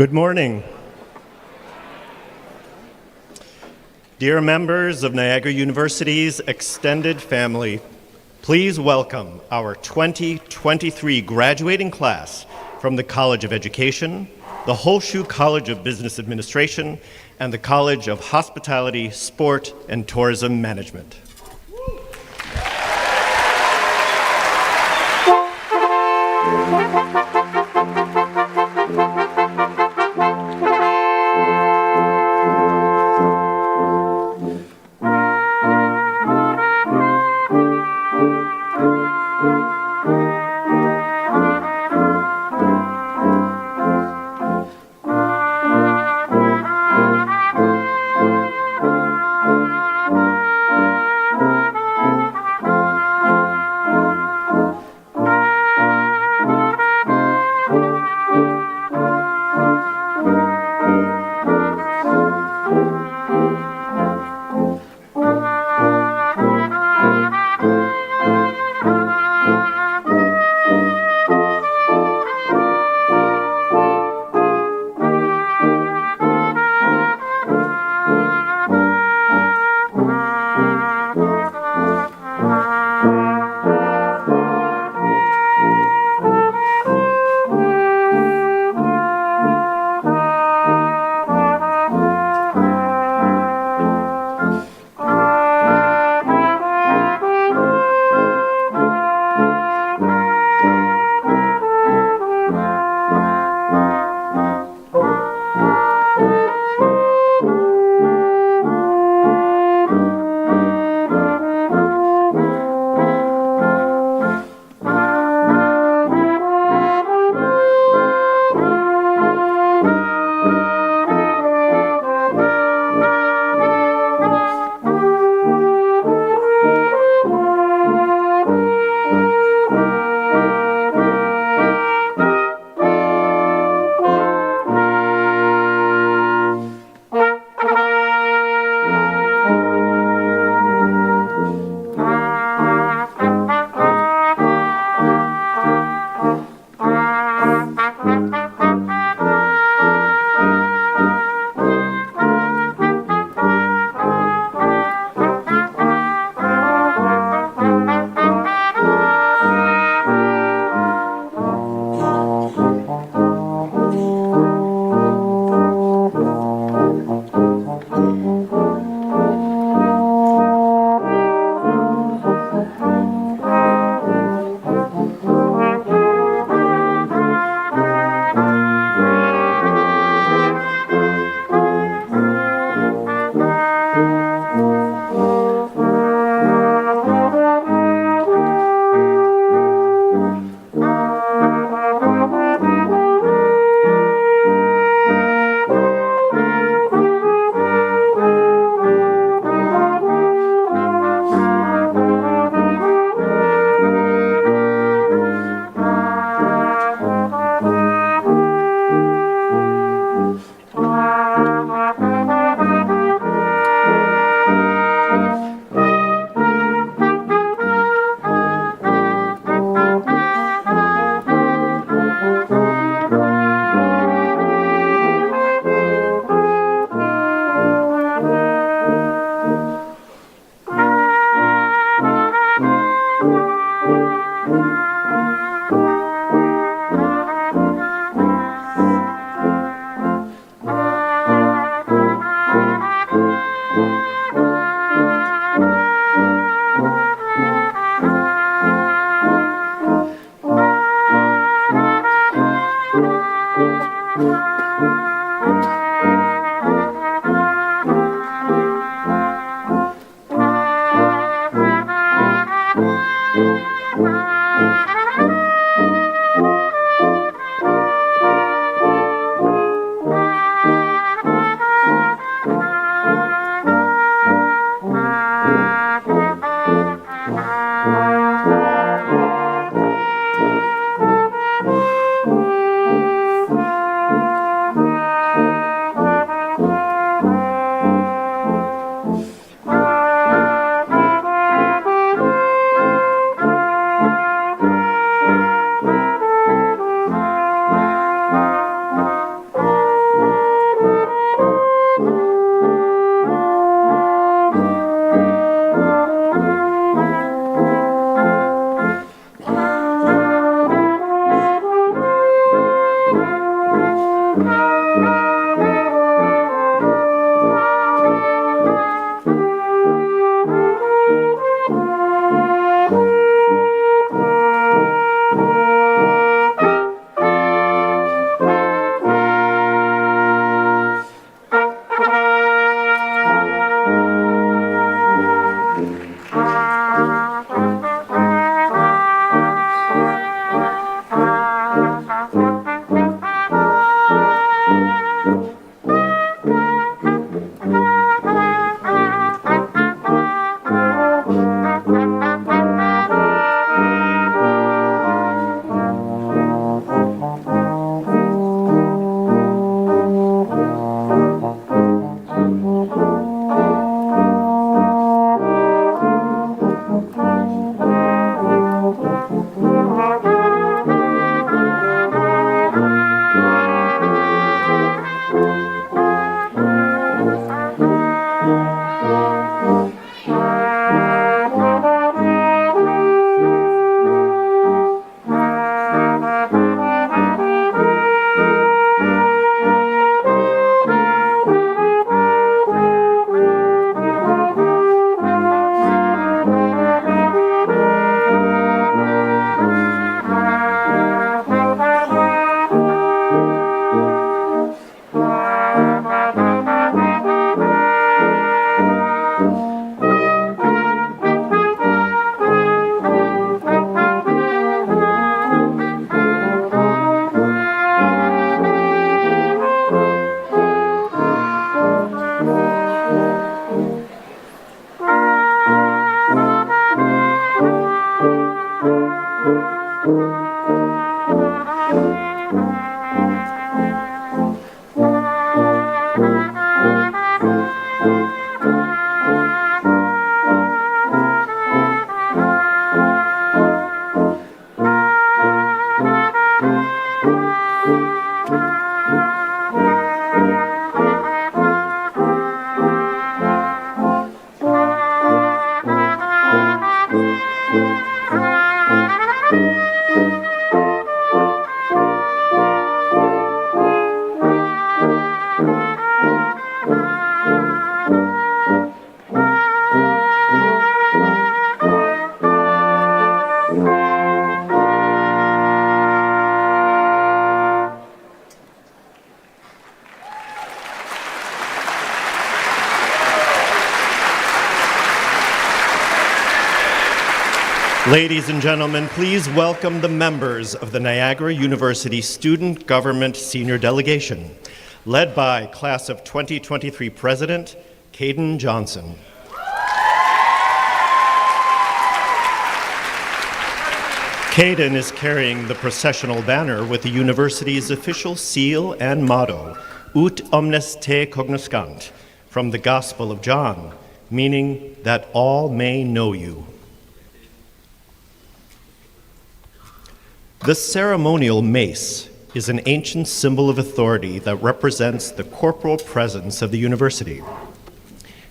Good morning. Dear members of Niagara University's extended family, please welcome our 2023 graduating class from the College of Education, the Horseshoe College of Business Administration, and the College of Hospitality, Sport, and Tourism Management. Ladies and gentlemen, please welcome the members of the Niagara University Student Government Senior Delegation, led by Class of 2023 President, Caden Johnson. Caden is carrying the processional banner with the university's official seal and motto, Ut omnes te cognoscant, from the Gospel of John, meaning that all may know you. The ceremonial mace is an ancient symbol of authority that represents the corporal presence of the university.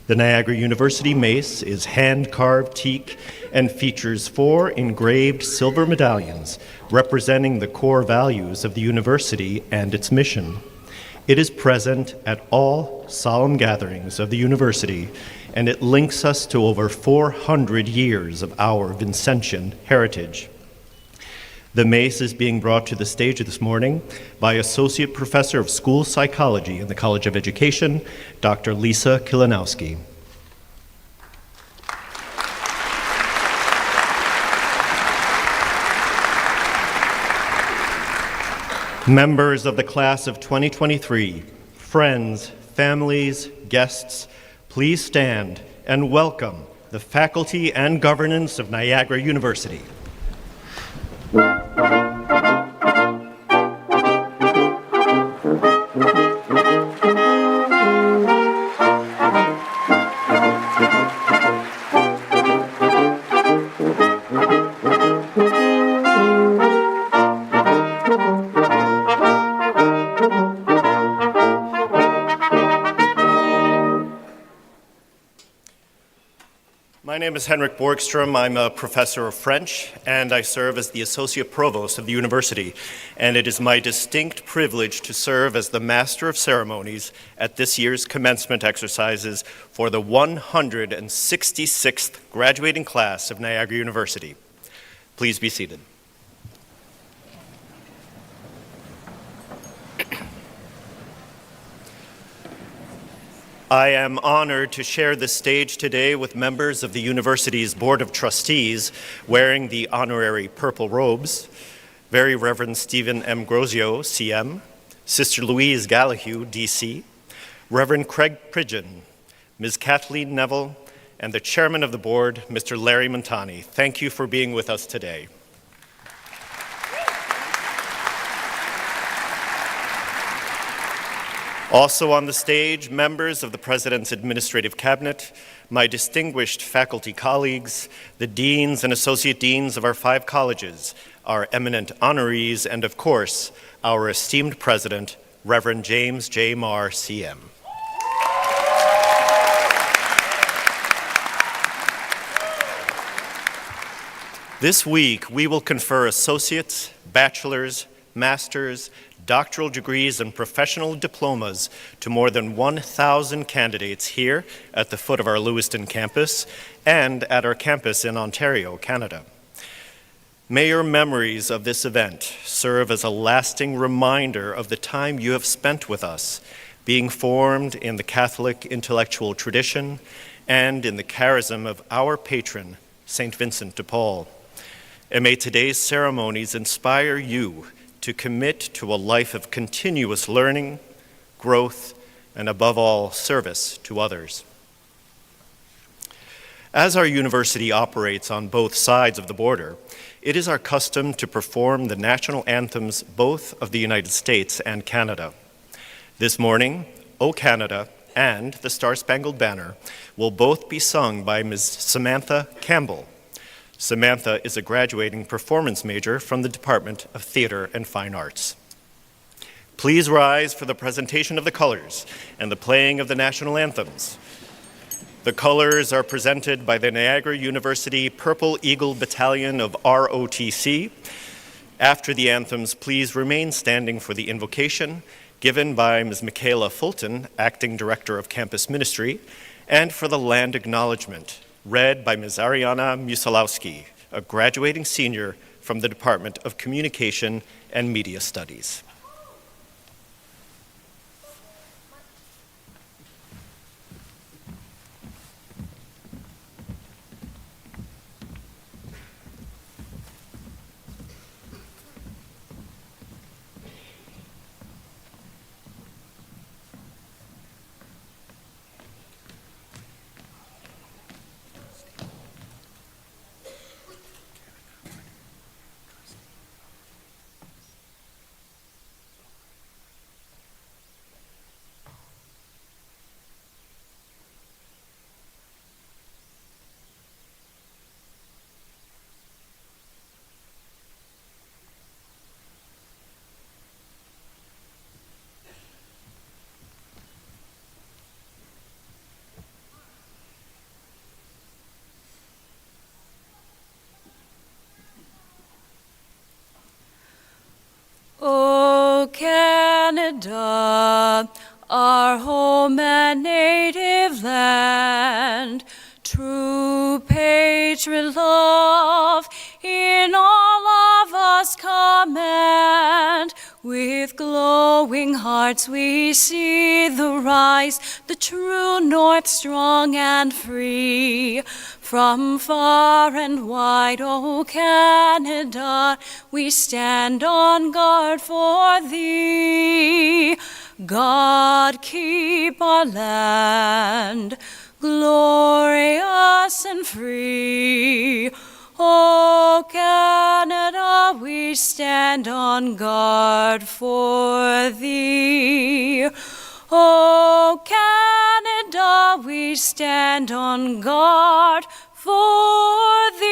The Niagara University mace is hand-carved teak and features 4 engraved silver medallions representing the core values of the university and its mission. It is present at all solemn gatherings of the university, and it links us to over 400 years of our Vincentian heritage. The mace is being brought to the stage this morning by Associate Professor of School Psychology in the College of Education, Dr. Lisa Kilanowski. Members of the class of 2023, friends, families, guests, please stand and welcome the faculty and governance of Niagara University. My name is Henrik Borgstrom. I'm a professor of French, and I serve as the Associate Provost of the university. And it is my distinct privilege to serve as the Master of Ceremonies at this year's commencement exercises for the 166th graduating class of Niagara University. Please be seated. I am honored to share the stage today with members of the university's Board of Trustees wearing the honorary purple robes, Very Reverend Stephen M. Grosio, CM, Sister Louise Gallahue, DC, Reverend Craig Pridgeon, Ms. Kathleen Neville, and the Chairman of the Board, Mr. Larry Montani. Thank you for being with us today. Also on the stage, members of the President's Administrative Cabinet, my distinguished faculty colleagues, the deans and associate deans of our 5 colleges, our eminent honorees, and of course, our esteemed President, Reverend James J. Marr, CM. This week, we will confer associates, bachelor's, master's, doctoral degrees and professional diplomas to more than 1,000 candidates here at the foot of our Lewiston campus and at our campus in Ontario, Canada. May your memories of this event serve as a lasting reminder of the time you have spent with us, being formed in the Catholic intellectual tradition and in the charism of our patron, St. Vincent de Paul. And may today's ceremonies inspire you to commit to a life of continuous learning, growth, and above all, service to others. As our university operates on both sides of the border, it is our custom to perform the national anthems both of the United States and Canada. This morning, O Canada and the Star-Spangled Banner will both be sung by Ms. Samantha Campbell. Samantha is a graduating performance major from the Department of Theatre and Fine Arts. Please rise for the presentation of the colors and the playing of the national anthems. The colors are presented by the Niagara University Purple Eagle Battalion of ROTC. After the anthems, please remain standing for the invocation given by Ms. Michaela Fulton, Acting Director of Campus Ministry, and for the land acknowledgement, read by Ms. Ariana Musalowski, a graduating senior from the Department of Communication and Media Studies. Canada, our home and native land. True patriot love in all of us command. With glowing hearts we see the rise, the true north strong and free. From far and wide, O Canada, we stand on guard for thee. God keep our land glorious and free. O Canada, we stand on guard for thee. O Canada, we stand on guard for thee.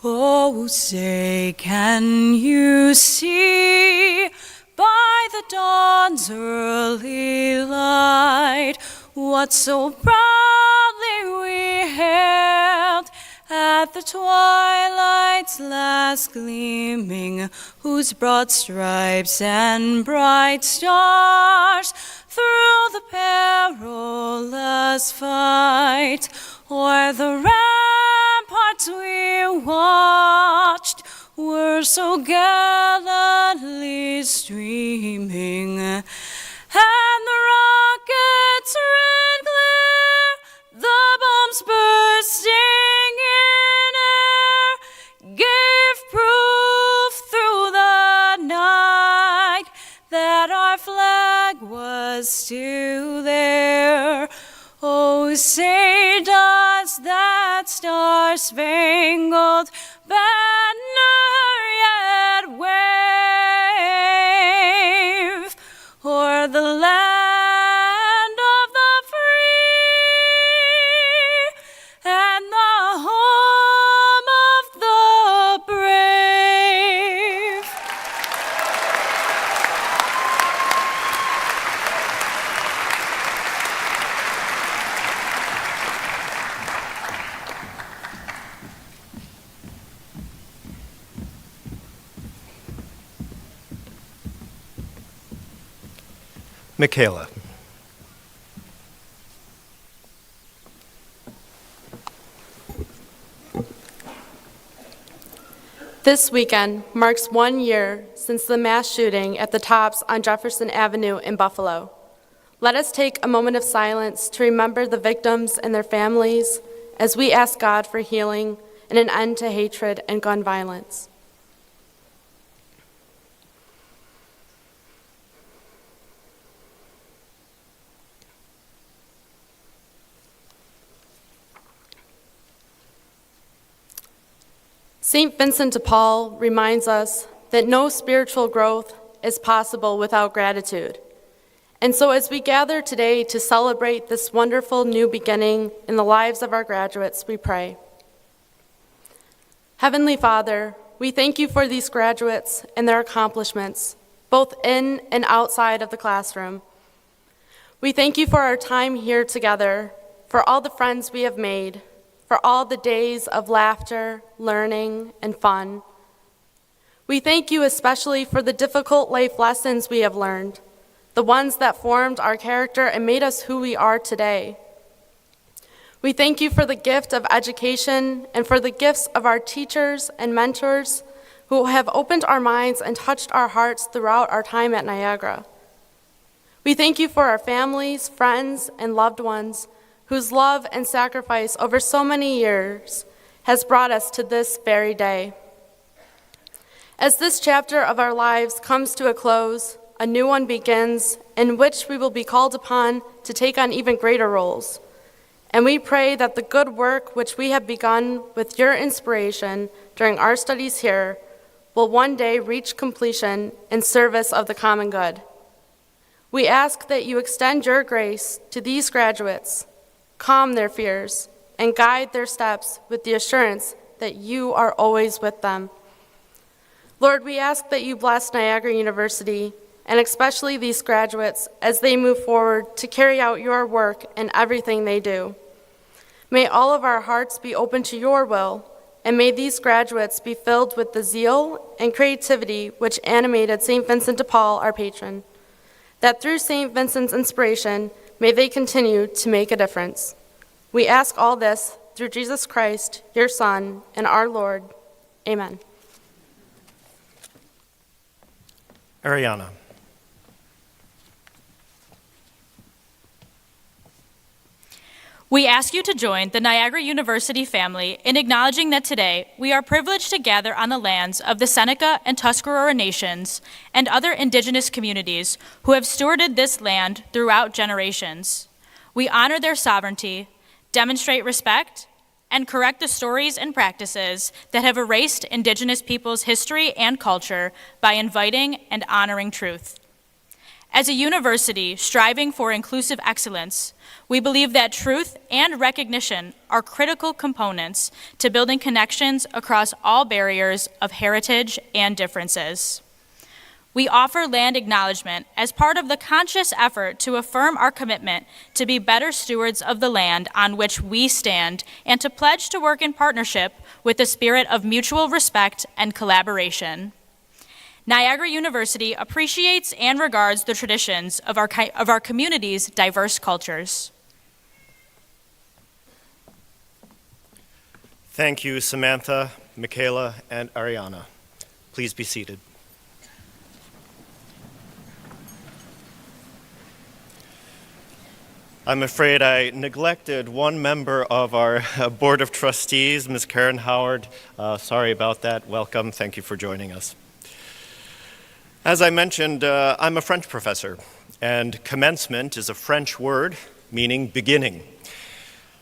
Oh, say, can you see by the dawn's early light what so proudly we hailed at the twilight's last gleaming, whose broad stripes and bright stars through the perilous fight o'er the ramparts we watched were so gallantly streaming, and the rockets' red glare, the bombs bursting in air, gave proof through the night that our flag was still there. Oh, say does that star-spangled banner yet wave o'er the land of the free and the home of the brave? Michaela. This weekend marks 1 year since the mass shooting at the Tops on Jefferson Avenue in Buffalo. Let us take a moment of silence to remember the victims and their families as we ask God for healing and an end to hatred and gun violence. St. Vincent de Paul reminds us that no spiritual growth is possible without gratitude. And so as we gather today to celebrate this wonderful new beginning in the lives of our graduates, we pray. Heavenly Father, we thank you for these graduates and their accomplishments, both in and outside of the classroom. We thank you for our time here together, for all the friends we have made, for all the days of laughter, learning, and fun. We thank you especially for the difficult life lessons we have learned, the ones that formed our character and made us who we are today. We thank you for the gift of education and for the gifts of our teachers and mentors who have opened our minds and touched our hearts throughout our time at Niagara. We thank you for our families, friends, and loved ones whose love and sacrifice over so many years has brought us to this very day. As this chapter of our lives comes to a close, a new one begins in which we will be called upon to take on even greater roles. And we pray that the good work which we have begun with your inspiration during our studies here will one day reach completion in service of the common good. We ask that you extend your grace to these graduates, calm their fears, and guide their steps with the assurance that you are always with them. Lord, we ask that you bless Niagara University and especially these graduates as they move forward to carry out your work in everything they do. May all of our hearts be open to your will, and may these graduates be filled with the zeal and creativity which animated St. Vincent de Paul, our patron, that through St. Vincent's inspiration, may they continue to make a difference. We ask all this through Jesus Christ, your Son, and our Lord. Amen. Ariana. We ask you to join the Niagara University family in acknowledging that today we are privileged to gather on the lands of the Seneca and Tuscarora nations and other indigenous communities who have stewarded this land throughout generations. We honor their sovereignty, demonstrate respect, and correct the stories and practices that have erased indigenous peoples' history and culture by inviting and honoring truth. As a university striving for inclusive excellence, we believe that truth and recognition are critical components to building connections across all barriers of heritage and differences. We offer land acknowledgement as part of the conscious effort to affirm our commitment to be better stewards of the land on which we stand and to pledge to work in partnership with the spirit of mutual respect and collaboration. Niagara University appreciates and regards the traditions of our community's diverse cultures. Thank you, Samantha, Michaela, and Ariana. Please be seated. I'm afraid I neglected one member of our Board of Trustees, Ms. Karen Howard. Sorry about that. Welcome. Thank you for joining us. As I mentioned, I'm a French professor, and commencement is a French word meaning beginning.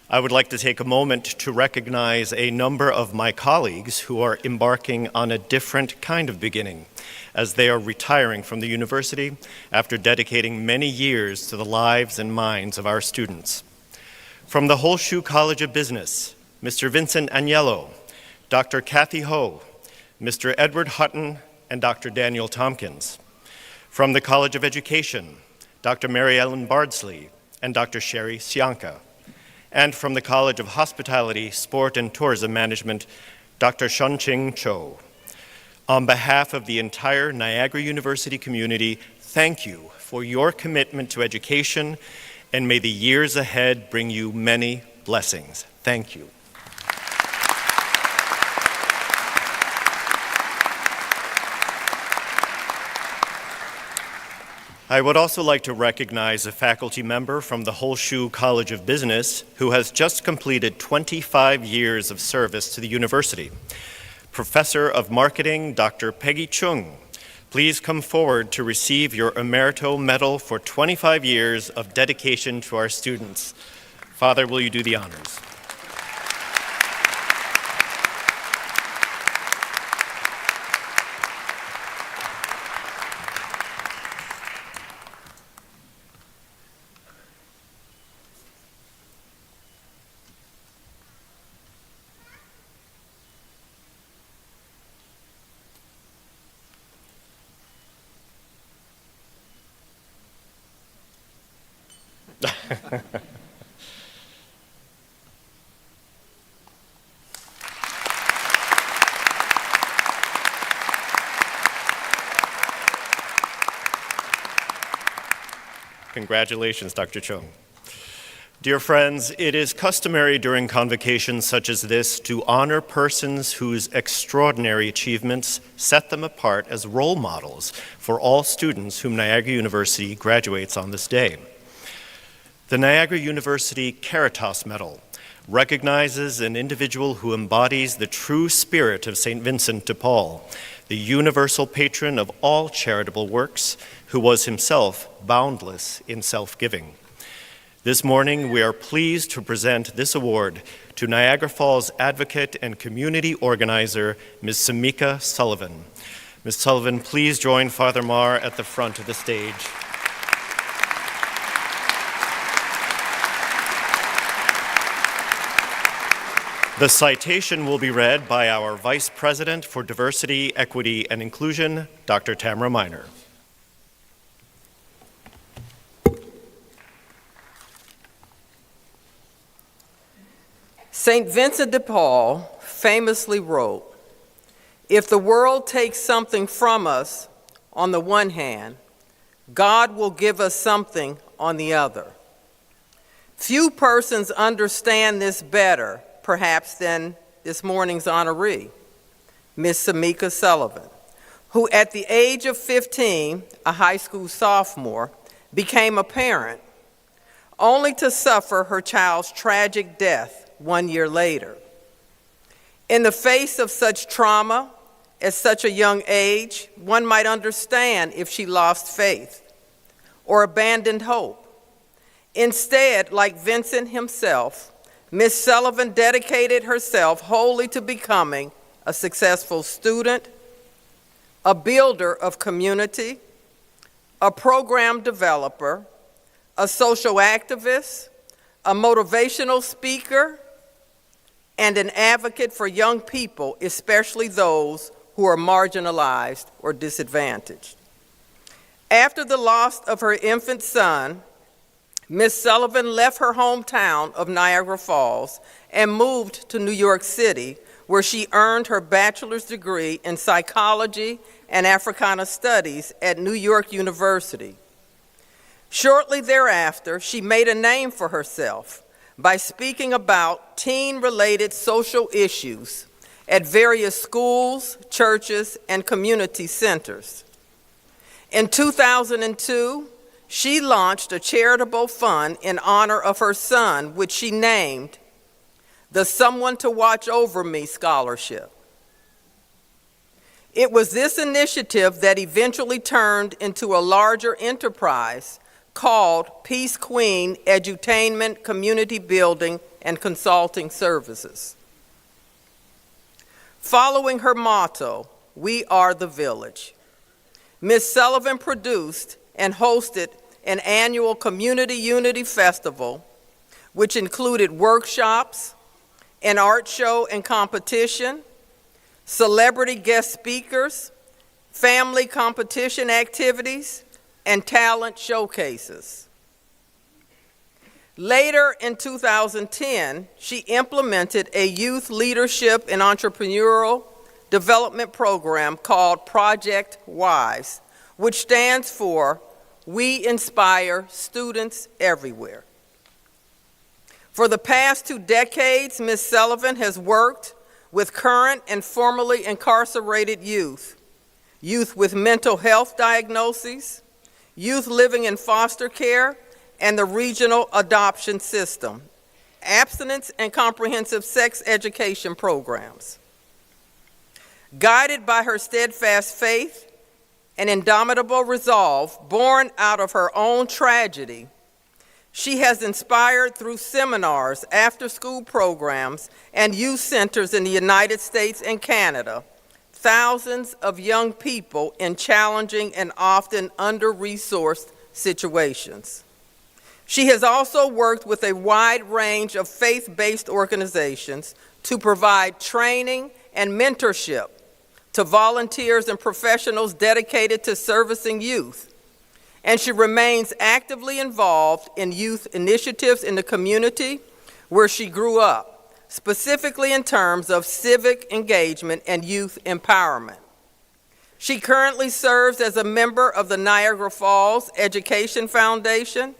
I would like to take a moment to recognize a number of my colleagues who are embarking on a different kind of beginning as they are retiring from the university after dedicating many years to the lives and minds of our students. From the Whole Shoe College of Business, Mr. Vincent Agnello, Dr. Kathy Ho, Mr. Edward Hutton, and Dr. Daniel Tompkins. From the College of Education, Dr. Mary Ellen Bardsley and Dr. Sherry Sianka. And from the College of Hospitality, Sport, and Tourism Management, Dr. Shunqing Cho. On behalf of the entire Niagara University community, thank you for your commitment to education, and may the years ahead bring you many blessings. Thank you. I would also like to recognize a faculty member from the Whole Shoe College of Business who has just completed 25 years of service to the university. Professor of Marketing, Dr. Peggy Chung, please come forward to receive your Emerito Medal for 25 years of dedication to our students. Father, will you do the honors? Congratulations, Dr. Chung. Dear friends, it is customary during convocations such as this to honor persons whose extraordinary achievements set them apart as role models for all students whom Niagara University graduates on this day. The Niagara University Caritas Medal recognizes an individual who embodies the true spirit of St. Vincent de Paul, the universal patron of all charitable works, who was himself boundless in self-giving. This morning, we are pleased to present this award to Niagara Falls advocate and community organizer, Ms. Samika Sullivan. Ms. Sullivan, please join Father Marr at the front of the stage. The citation will be read by our Vice President for Diversity, Equity, and Inclusion, Dr. Tamara Miner. St. Vincent de Paul famously wrote, "If the world takes something from us on the one hand, God will give us something on the other." Few persons understand this better, perhaps, than this morning's honoree, Miss Samika Sullivan, who at the age of 15, a high school sophomore, became a parent, only to suffer her child's tragic death 1 year later. In the face of such trauma at such a young age, one might understand if she lost faith or abandoned hope. Instead, like Vincent himself, Miss Sullivan dedicated herself wholly to becoming a successful student, a builder of community, a program developer, a social activist, a motivational speaker, and an advocate for young people, especially those who are marginalized or disadvantaged. After the loss of her infant son, Miss Sullivan left her hometown of Niagara Falls and moved to New York City, where she earned her bachelor's degree in psychology and Africana studies at New York University. Shortly thereafter, she made a name for herself by speaking about teen-related social issues at various schools, churches, and community centers. In 2002, she launched a charitable fund in honor of her son, which she named the Someone to Watch Over Me Scholarship. It was this initiative that eventually turned into a larger enterprise called Peace Queen Edutainment, Community Building, and Consulting Services. Following her motto, "We are the village," Ms. Sullivan produced and hosted an annual Community Unity Festival, which included workshops, an art show and competition, celebrity guest speakers, family competition activities, and talent showcases. Later in 2010, she implemented a youth leadership and entrepreneurial development program called Project WISE, which stands for We Inspire Students Everywhere. For the past 2 decades, Ms. Sullivan has worked with current and formerly incarcerated youth, youth with mental health diagnoses, youth living in foster care, and the regional adoption system, abstinence and comprehensive sex education programs. Guided by her steadfast faith and indomitable resolve born out of her own tragedy, she has inspired through seminars, after-school programs, and youth centers in the United States and Canada thousands of young people in challenging and often under-resourced situations. She has also worked with a wide range of faith-based organizations to provide training and mentorship to volunteers and professionals dedicated to servicing youth. And she remains actively involved in youth initiatives in the community where she grew up, specifically in terms of civic engagement and youth empowerment. She currently serves as a member of the Niagara Falls Education Foundation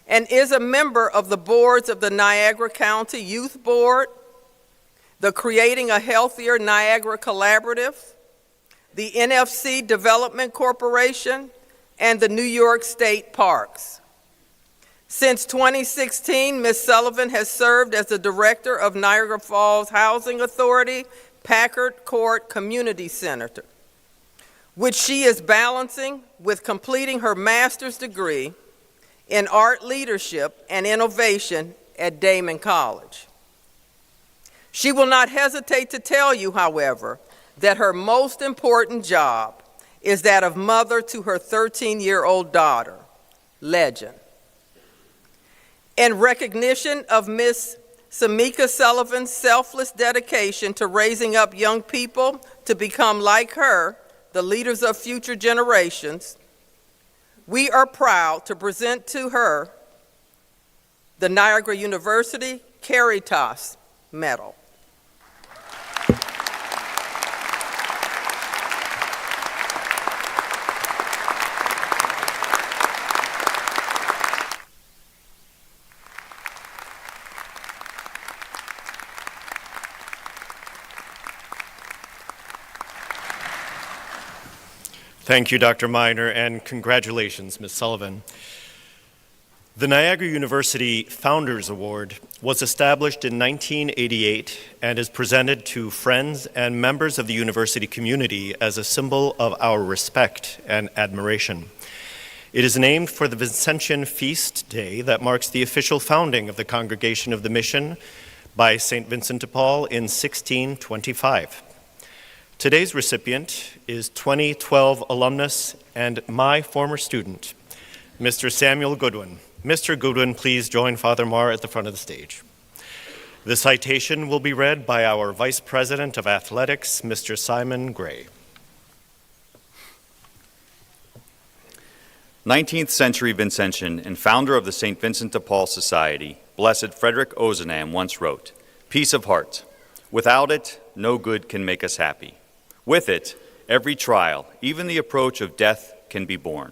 and is a member of the boards of the Niagara County Youth Board, the Creating a Healthier Niagara Collaborative, the NFC Development Corporation, and the New York State Parks. Since 2016, Ms. Sullivan has served as the director of Niagara Falls Housing Authority Packard Court Community Center, which she is balancing with completing her master's degree in art leadership and innovation at Damon College. She will not hesitate to tell you, however, that her most important job is that of mother to her 13-year-old daughter, Legend. In recognition of Ms. Samika Sullivan's selfless dedication to raising up young people to become like her, the leaders of future generations, we are proud to present to her the Niagara University Caritas Medal. Thank you, Dr. Miner, and congratulations, Ms. Sullivan. The Niagara University Founders Award was established in 1988 and is presented to friends and members of the university community as a symbol of our respect and admiration. It is named for the Vincentian feast day that marks the official founding of the Congregation of the Mission by St. Vincent de Paul in 1625. Today's recipient is 2012 alumnus and my former student, Mr. Samuel Goodwin. Mr. Goodwin, please join Father Marr at the front of the stage. The citation will be read by our Vice President of Athletics, Mr. Simon Gray. 19th century Vincentian and founder of the St. Vincent de Paul Society, Blessed Frederick Ozanam once wrote, "Peace of heart. Without it, no good can make us happy. With it, every trial, even the approach of death, can be borne."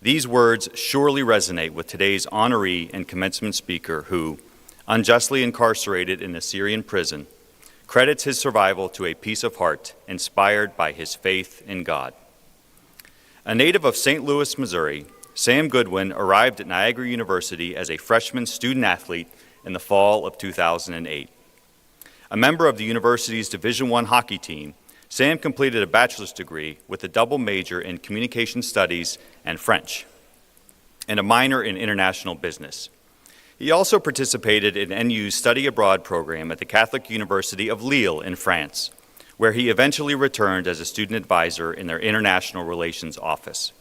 These words surely resonate with today's honoree and commencement speaker who, unjustly incarcerated in a Syrian prison, credits his survival to a peace of heart inspired by his faith in God. A native of St. Louis, Missouri, Sam Goodwin arrived at Niagara University as a freshman student athlete in the fall of 2008. A member of the university's Division I hockey team, Sam completed a bachelor's degree with a double major in communication studies and French, and a minor in international business. He also participated in NU's study abroad program at the Catholic University of Lille in France, where he eventually returned as a student advisor in their international relations office.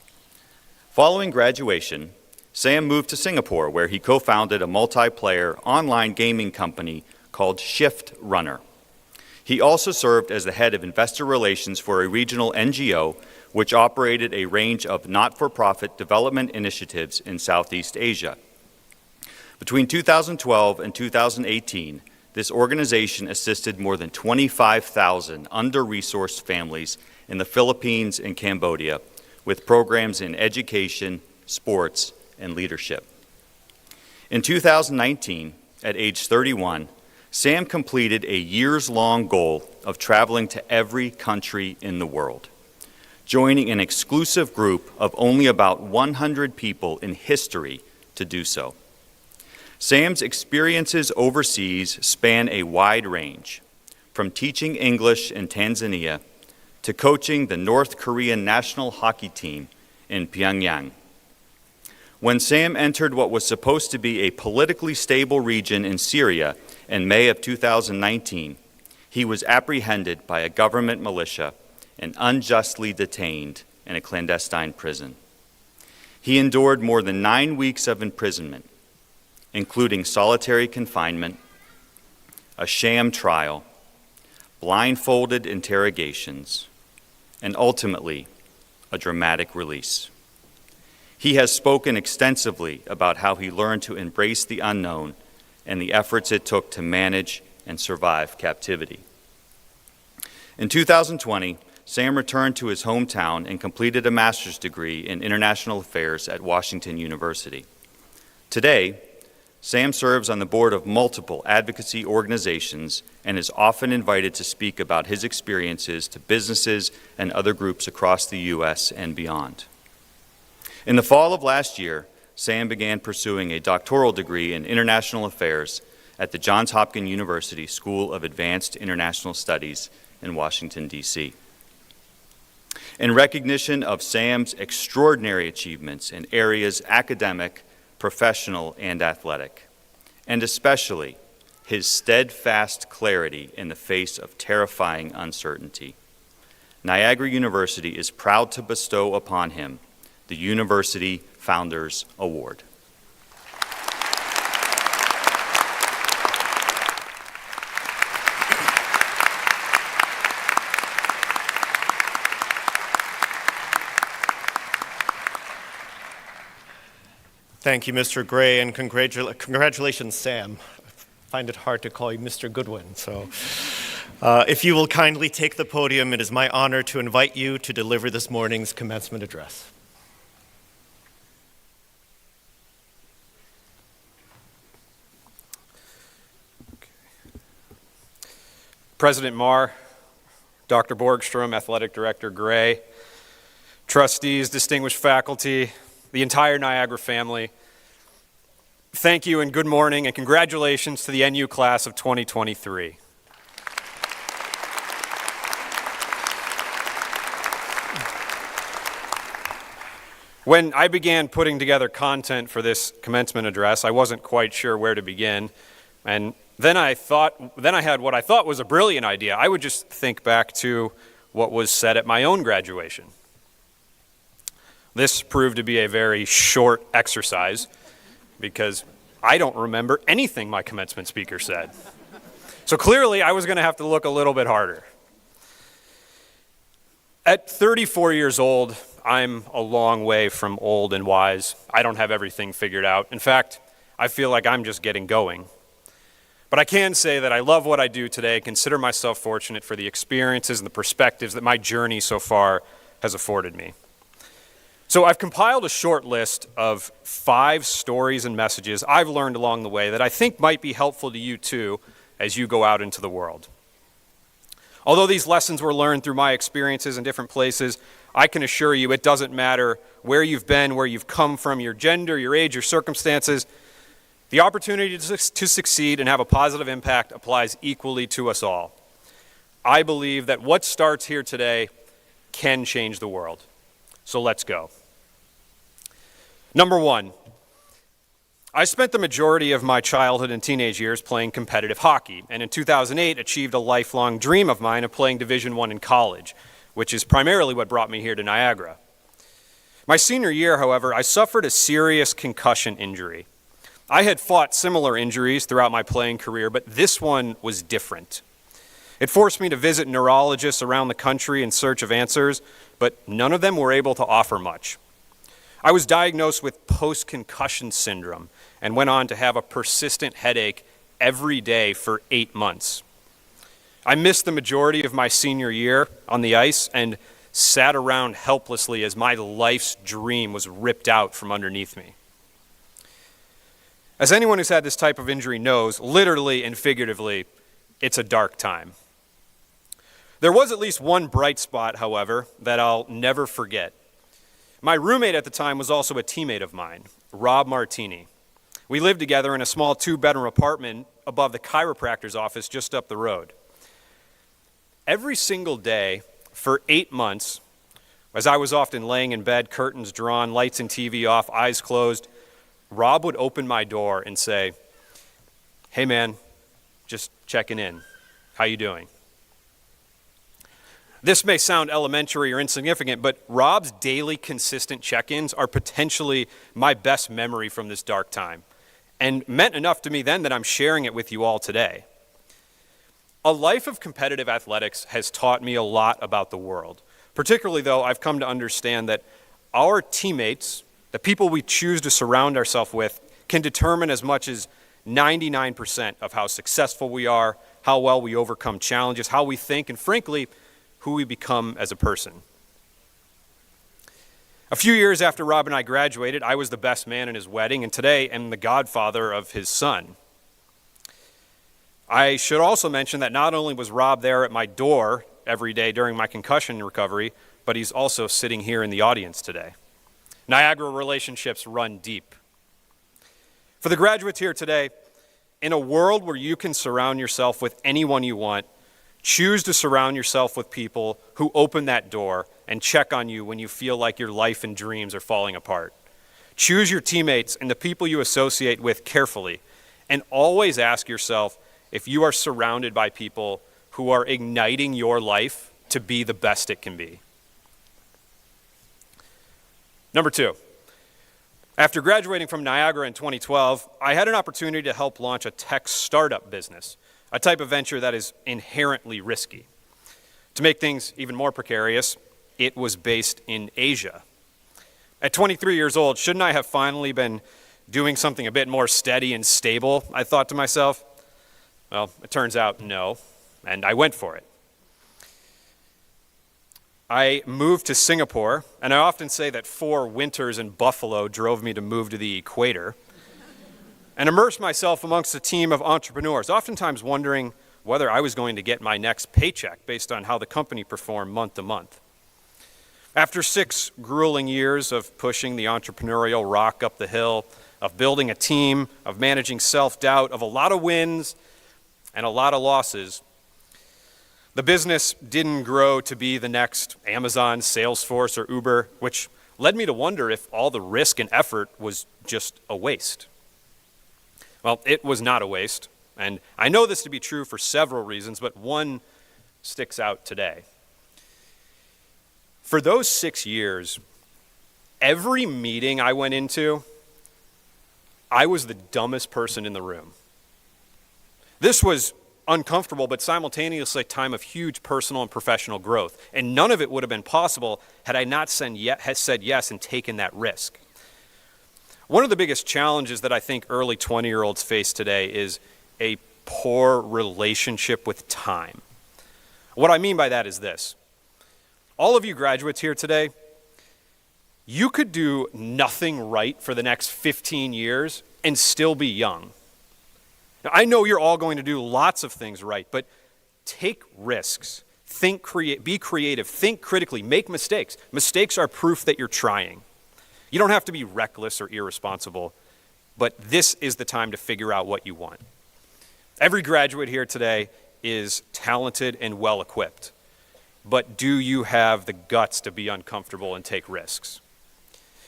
Following graduation, Sam moved to Singapore, where he co-founded a multiplayer online gaming company called Shift Runner. He also served as the head of investor relations for a regional NGO which operated a range of not-for-profit development initiatives in Southeast Asia. Between 2012 and 2018, this organization assisted more than 25,000 under-resourced families in the Philippines and Cambodia with programs in education, sports, and leadership. In 2019, at age 31, Sam completed a years-long goal of traveling to every country in the world, joining an exclusive group of only about 100 people in history to do so. Sam's experiences overseas span a wide range, from teaching English in Tanzania to coaching the North Korean national hockey team in Pyongyang. When Sam entered what was supposed to be a politically stable region in Syria in May of 2019, he was apprehended by a government militia and unjustly detained in a clandestine prison. He endured more than 9 weeks of imprisonment, including solitary confinement, a sham trial, blindfolded interrogations, and ultimately, a dramatic release. He has spoken extensively about how he learned to embrace the unknown and the efforts it took to manage and survive captivity. In 2020, Sam returned to his hometown and completed a master's degree in international affairs at Washington University. Today, Sam serves on the board of multiple advocacy organizations and is often invited to speak about his experiences to businesses and other groups across the U.S. and beyond. In the fall of last year, Sam began pursuing a doctoral degree in international affairs at the Johns Hopkins University School of Advanced International Studies in Washington, D.C. In recognition of Sam's extraordinary achievements in areas academic, professional, and athletic, and especially his steadfast clarity in the face of terrifying uncertainty, Niagara University is proud to bestow upon him the University Founders Award. Thank you, Mr. Gray, and congratulations, Sam. find it hard to call you Mr. Goodwin. So if you will kindly take the podium, it is my honor to invite you to deliver this morning's commencement address. President Marr, Dr. Borgstrom, Athletic Director Gray, trustees, distinguished faculty, the entire Niagara family, thank you and good morning and congratulations to the NU class of 2023. When I began putting together content for this commencement address, I wasn't quite sure where to begin, and then I had what I thought was a brilliant idea. I would just think back to what was said at my own graduation. This proved to be a very short exercise because I don't remember anything my commencement speaker said. So clearly I was going to have to look a little bit harder. At 34 years old, I'm a long way from old and wise. I don't have everything figured out. In fact, I feel like I'm just getting going. But I can say that I love what I do today, consider myself fortunate for the experiences and the perspectives that my journey so far has afforded me. So I've compiled a short list of 5 stories and messages I've learned along the way that I think might be helpful to you too as you go out into the world. Although these lessons were learned through my experiences in different places, I can assure you it doesn't matter where you've been, where you've come from, your gender, your age, your circumstances. The opportunity to succeed and have a positive impact applies equally to us all. I believe that what starts here today can change the world. So let's go. Number 1, I spent the majority of my childhood and teenage years playing competitive hockey, and in 2008 achieved a lifelong dream of mine of playing Division I in college, which is primarily what brought me here to Niagara. My senior year, however, I suffered a serious concussion injury. I had fought similar injuries throughout my playing career, but this one was different. It forced me to visit neurologists around the country in search of answers, but none of them were able to offer much. I was diagnosed with post-concussion syndrome and went on to have a persistent headache every day for 8 months. I missed the majority of my senior year on the ice and sat around helplessly as my life's dream was ripped out from underneath me. As anyone who's had this type of injury knows, literally and figuratively, it's a dark time. There was at least one bright spot, however, that I'll never forget. My roommate at the time was also a teammate of mine, Rob Martini. We lived together in a small 2-bedroom apartment above the chiropractor's office just up the road. Every single day for 8 months, as I was often laying in bed, curtains drawn, lights and TV off, eyes closed, Rob would open my door and say, "Hey man, just checking in. How you doing?" This may sound elementary or insignificant, but Rob's daily consistent check-ins are potentially my best memory from this dark time, and meant enough to me then that I'm sharing it with you all today. A life of competitive athletics has taught me a lot about the world. Particularly though, I've come to understand that our teammates, the people we choose to surround ourselves with, can determine as much as 99% of how successful we are, how well we overcome challenges, how we think, and frankly, who we become as a person. A few years after Rob and I graduated, I was the best man in his wedding, and today am the godfather of his son. I should also mention that not only was Rob there at my door every day during my concussion recovery, but he's also sitting here in the audience today. Niagara relationships run deep. For the graduates here today, in a world where you can surround yourself with anyone you want, choose to surround yourself with people who open that door and check on you when you feel like your life and dreams are falling apart. Choose your teammates and the people you associate with carefully, and always ask yourself if you are surrounded by people who are igniting your life to be the best it can be. Number 2, after graduating from Niagara in 2012, I had an opportunity to help launch a tech startup business, a type of venture that is inherently risky. To make things even more precarious, it was based in Asia. At 23 years old, shouldn't I have finally been doing something a bit more steady and stable, I thought to myself. Well, it turns out no, and I went for it. I moved to Singapore, and I often say that 4 winters in Buffalo drove me to move to the equator, and immersed myself amongst a team of entrepreneurs, oftentimes wondering whether I was going to get my next paycheck based on how the company performed month to month. After 6 grueling years of pushing the entrepreneurial rock up the hill, of building a team, of managing self-doubt, of a lot of wins and a lot of losses, the business didn't grow to be the next Amazon, Salesforce, or Uber, which led me to wonder if all the risk and effort was just a waste. Well, it was not a waste, and I know this to be true for several reasons, but one sticks out today. For those 6 years, every meeting I went into, I was the dumbest person in the room. This was uncomfortable, but simultaneously a time of huge personal and professional growth. And none of it would have been possible had I not said yes and taken that risk. One of the biggest challenges that I think early 20-year-olds face today is a poor relationship with time. What I mean by that is this. All of you graduates here today, you could do nothing right for the next 15 years and still be young. Now, I know you're all going to do lots of things right, but take risks, be creative, think critically, make mistakes. Mistakes are proof that you're trying. You don't have to be reckless or irresponsible, but this is the time to figure out what you want. Every graduate here today is talented and well-equipped, but do you have the guts to be uncomfortable and take risks?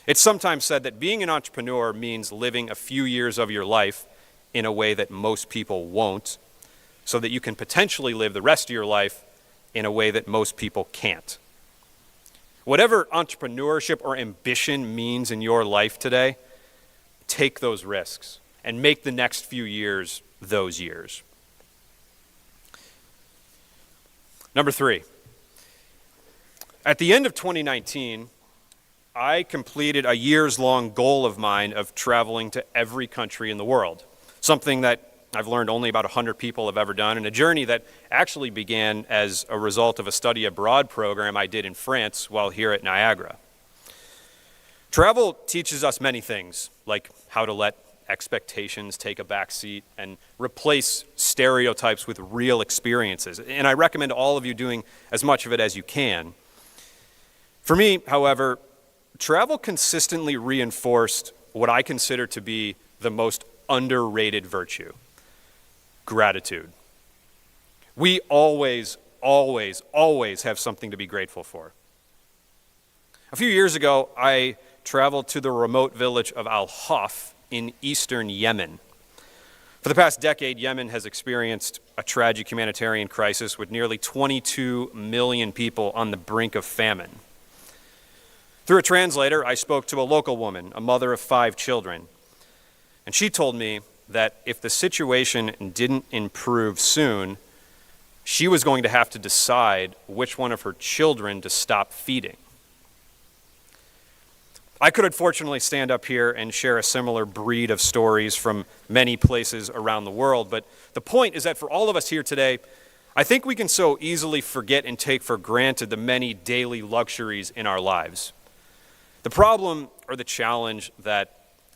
It's sometimes said that being an entrepreneur means living a few years of your life in a way that most people won't, so that you can potentially live the rest of your life in a way that most people can't. Whatever entrepreneurship or ambition means in your life today, take those risks and make the next few years those years. Number 3, at the end of 2019, I completed a years-long goal of mine of traveling to every country in the world, something that I've learned only about 100 people have ever done, and a journey that actually began as a result of a study abroad program I did in France while here at Niagara. Travel teaches us many things, like how to let expectations take a back seat and replace stereotypes with real experiences. And I recommend all of you doing as much of it as you can. For me, however, travel consistently reinforced what I consider to be the most underrated virtue: gratitude. We always have something to be grateful for. A few years ago, I traveled to the remote village of Al-Haf in eastern Yemen. For the past decade, Yemen has experienced a tragic humanitarian crisis with nearly 22 million people on the brink of famine. Through a translator, I spoke to a local woman, a mother of 5 children, and she told me that if the situation didn't improve soon, she was going to have to decide which one of her children to stop feeding. I could unfortunately stand up here and share a similar breed of stories from many places around the world, but the point is that for all of us here today, I think we can so easily forget and take for granted the many daily luxuries in our lives. The problem or the challenge that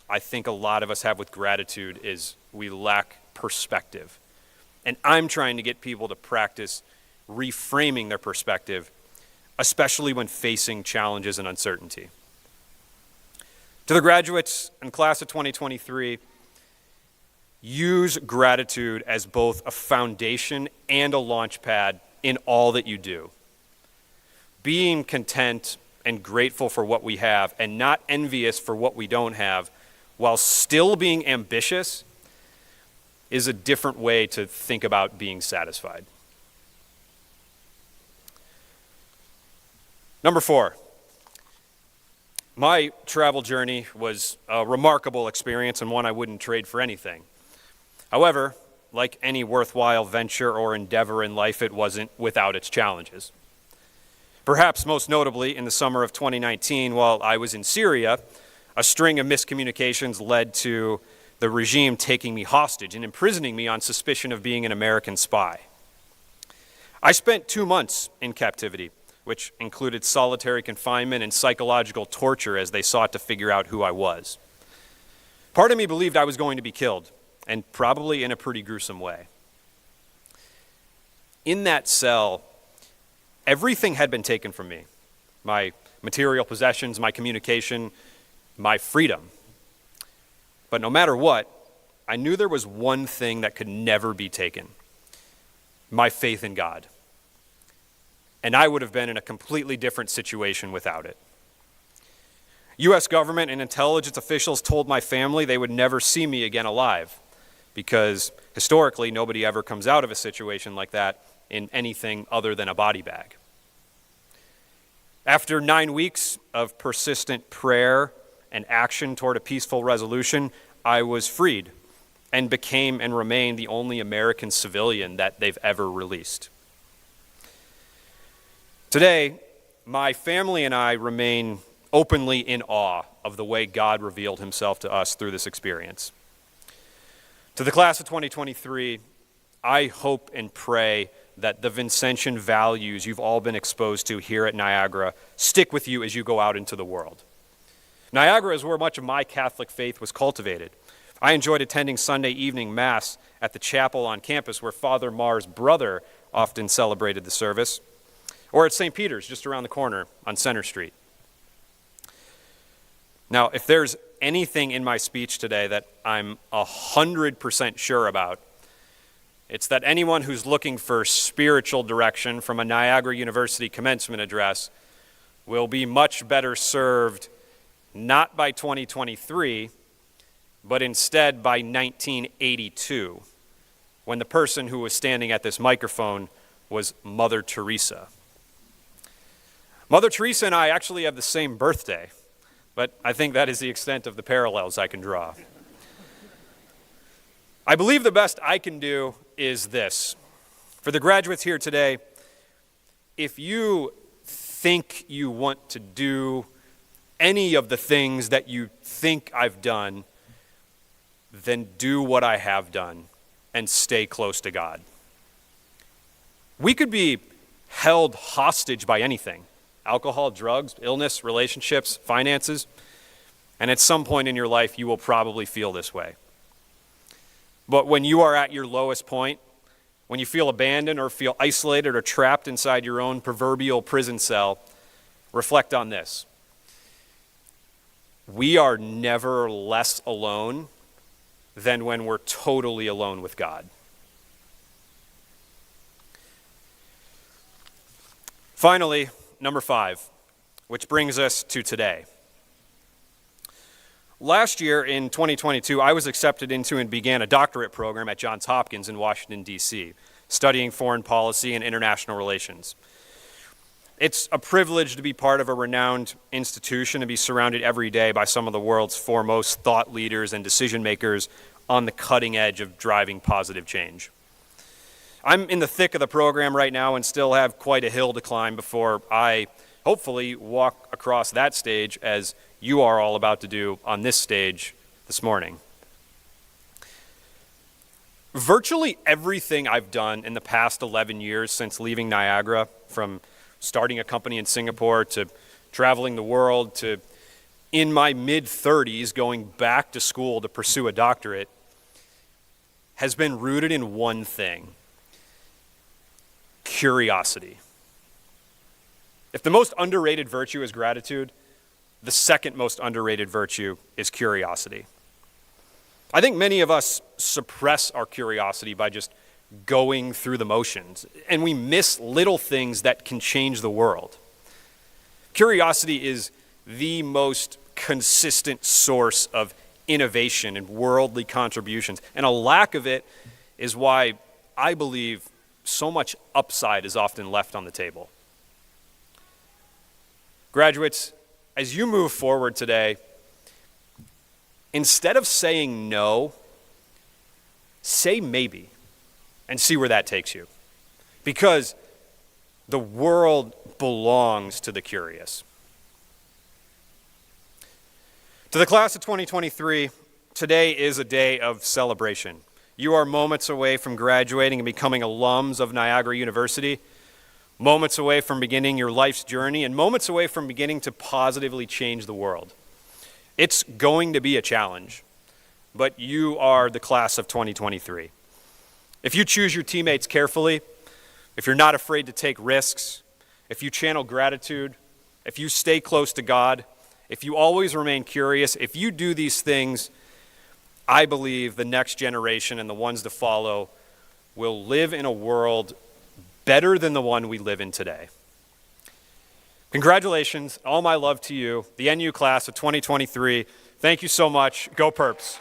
I think a lot of us have with gratitude is we lack perspective. And I'm trying to get people to practice reframing their perspective, especially when facing challenges and uncertainty. To the graduates and class of 2023, use gratitude as both a foundation and a launch pad in all that you do. Being content and grateful for what we have and not envious for what we don't have, while still being ambitious, is a different way to think about being satisfied. Number 4, my travel journey was a remarkable experience and one I wouldn't trade for anything. However, like any worthwhile venture or endeavor in life, it wasn't without its challenges. Perhaps most notably, in the summer of 2019, while I was in Syria, a string of miscommunications led to the regime taking me hostage and imprisoning me on suspicion of being an American spy. I spent 2 months in captivity, which included solitary confinement and psychological torture as they sought to figure out who I was. Part of me believed I was going to be killed, and probably in a pretty gruesome way. In that cell, everything had been taken from me: my material possessions, my communication, my freedom. But no matter what, I knew there was one thing that could never be taken: my faith in God. And I would have been in a completely different situation without it. U.S. government and intelligence officials told my family they would never see me again alive, because historically nobody ever comes out of a situation like that in anything other than a body bag. After 9 weeks of persistent prayer and action toward a peaceful resolution, I was freed and became and remained the only American civilian that they've ever released. Today, my family and I remain openly in awe of the way God revealed himself to us through this experience. To the class of 2023, I hope and pray that the Vincentian values you've all been exposed to here at Niagara stick with you as you go out into the world. Niagara is where much of my Catholic faith was cultivated. I enjoyed attending Sunday evening Mass at the chapel on campus where Father Marr's brother often celebrated the service, or at St. Peter's just around the corner on Center Street. Now, if there's anything in my speech today that I'm 100% sure about, it's that anyone who's looking for spiritual direction from a Niagara University commencement address will be much better served not by 2023, but instead by 1982, when the person who was standing at this microphone was Mother Teresa. Mother Teresa and I actually have the same birthday, but I think that is the extent of the parallels I can draw. I believe the best I can do is this. For the graduates here today, if you think you want to do any of the things that you think I've done, then do what I have done and stay close to God. We could be held hostage by anything: alcohol, drugs, illness, relationships, finances, and at some point in your life you will probably feel this way. But when you are at your lowest point, when you feel abandoned or feel isolated or trapped inside your own proverbial prison cell, reflect on this: we are never less alone than when we're totally alone with God. Finally, number 5, which brings us to today. Last year in 2022, I was accepted into and began a doctorate program at Johns Hopkins in Washington, D.C., studying foreign policy and international relations. It's a privilege to be part of a renowned institution and be surrounded every day by some of the world's foremost thought leaders and decision makers on the cutting edge of driving positive change. I'm in the thick of the program right now and still have quite a hill to climb before I hopefully walk across that stage as you are all about to do on this stage this morning. Virtually everything I've done in the past 11 years since leaving Niagara, from starting a company in Singapore to traveling the world to in my mid-30s going back to school to pursue a doctorate, has been rooted in one thing: curiosity. If the most underrated virtue is gratitude, the second most underrated virtue is curiosity. I think many of us suppress our curiosity by just going through the motions, and we miss little things that can change the world. Curiosity is the most consistent source of innovation and worldly contributions, and a lack of it is why I believe so much upside is often left on the table. Graduates, as you move forward today, instead of saying no, say maybe and see where that takes you. Because the world belongs to the curious. To the class of 2023, Today is a day of celebration. You are moments away from graduating and becoming alums of Niagara University, moments away from beginning your life's journey, and moments away from beginning to positively change the world. It's going to be a challenge, but you are the class of 2023. If you choose your teammates carefully, if you're not afraid to take risks, if you channel gratitude, if you stay close to God, if you always remain curious, if you do these things, I believe the next generation and the ones to follow will live in a world better than the one we live in today. Congratulations, all my love to you, the NU class of 2023. Thank you so much. Go Perps.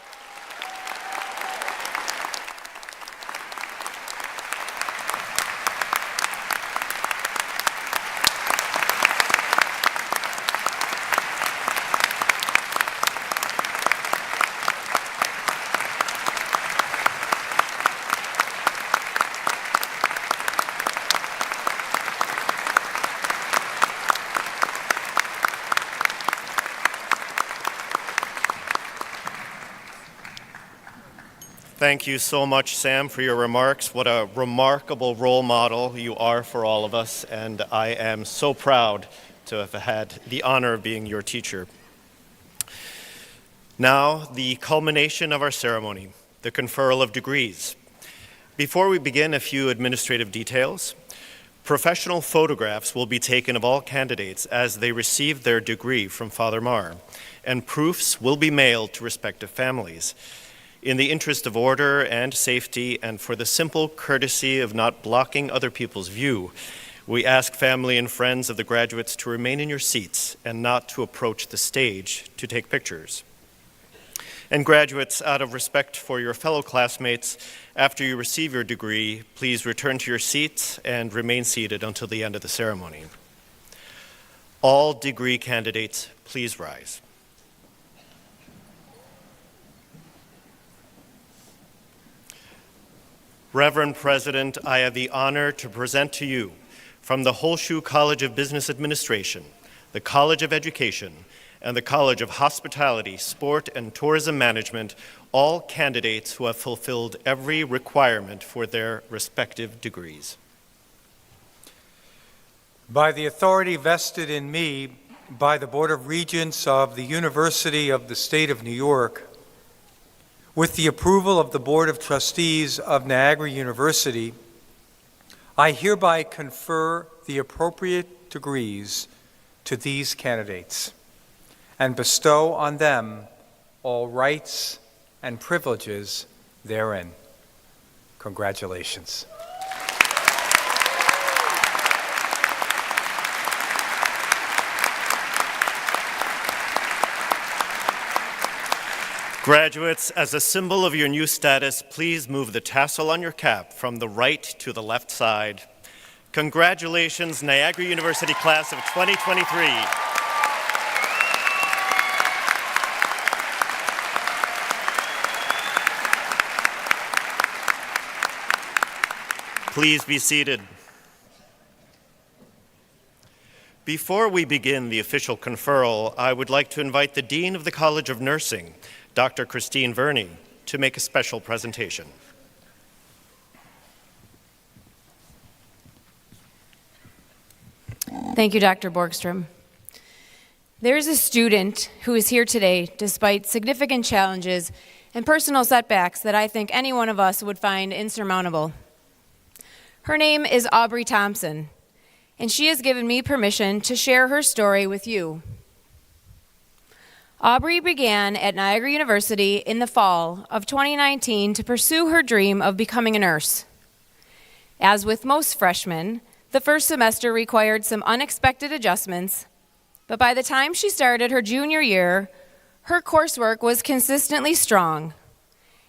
Thank you so much, Sam, for your remarks. What a remarkable role model you are for all of us, and I am so proud to have had the honor of being your teacher. Now, the culmination of our ceremony, the conferral of degrees. Before we begin, a few administrative details. Professional photographs will be taken of all candidates as they receive their degree from Father Marr, and proofs will be mailed to respective families. In the interest of order and safety, and for the simple courtesy of not blocking other people's view, we ask family and friends of the graduates to remain in your seats and not to approach the stage to take pictures. And graduates, out of respect for your fellow classmates, after you receive your degree, please return to your seats and remain seated until the end of the ceremony. All degree candidates, please rise. Reverend President, I have the honor to present to you from the Holshoe College of Business Administration, the College of Education, and the College of Hospitality, Sport, and Tourism Management, all candidates who have fulfilled every requirement for their respective degrees. By the authority vested in me by the Board of Regents of the University of the State of New York, with the approval of the Board of Trustees of Niagara University, I hereby confer the appropriate degrees to these candidates and bestow on them all rights and privileges therein. Congratulations. Graduates, as a symbol of your new status, please move the tassel on your cap from the right to the left side. Congratulations, Niagara University class of 2023. Please be seated. Before we begin the official conferral, I would like to invite the Dean of the College of Nursing, Dr. Christine Verney, to make a special presentation. Thank you, Dr. Borgstrom. There is a student who is here today despite significant challenges and personal setbacks that I think any one of us would find insurmountable. Her name is Aubrey Thompson, and she has given me permission to share her story with you. Aubrey began at Niagara University in the fall of 2019 to pursue her dream of becoming a nurse. As with most freshmen, the first semester required some unexpected adjustments, but by the time she started her junior year, her coursework was consistently strong.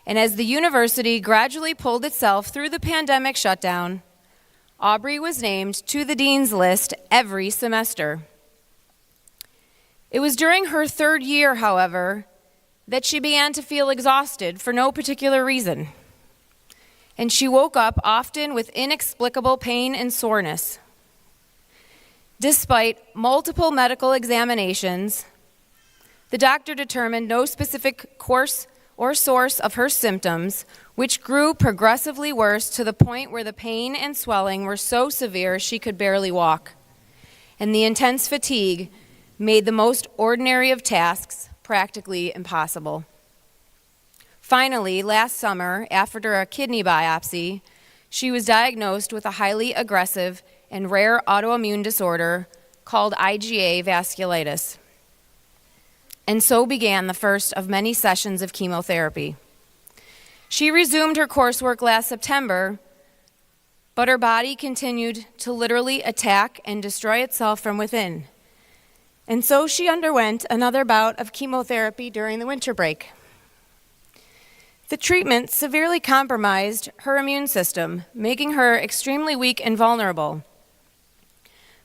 And as the university gradually pulled itself through the pandemic shutdown, Aubrey was named to the dean's list every semester. It was during her third year, however, that she began to feel exhausted for no particular reason. And she woke up often with inexplicable pain and soreness. Despite multiple medical examinations, the doctor determined no specific course or source of her symptoms, which grew progressively worse to the point where the pain and swelling were so severe she could barely walk. And the intense fatigue made the most ordinary of tasks practically impossible. Finally, last summer, after a kidney biopsy, she was diagnosed with a highly aggressive and rare autoimmune disorder called IgA vasculitis. And so began the first of many sessions of chemotherapy. She resumed her coursework last September, but her body continued to literally attack and destroy itself from within. And so she underwent another bout of chemotherapy during the winter break. The treatment severely compromised her immune system, making her extremely weak and vulnerable.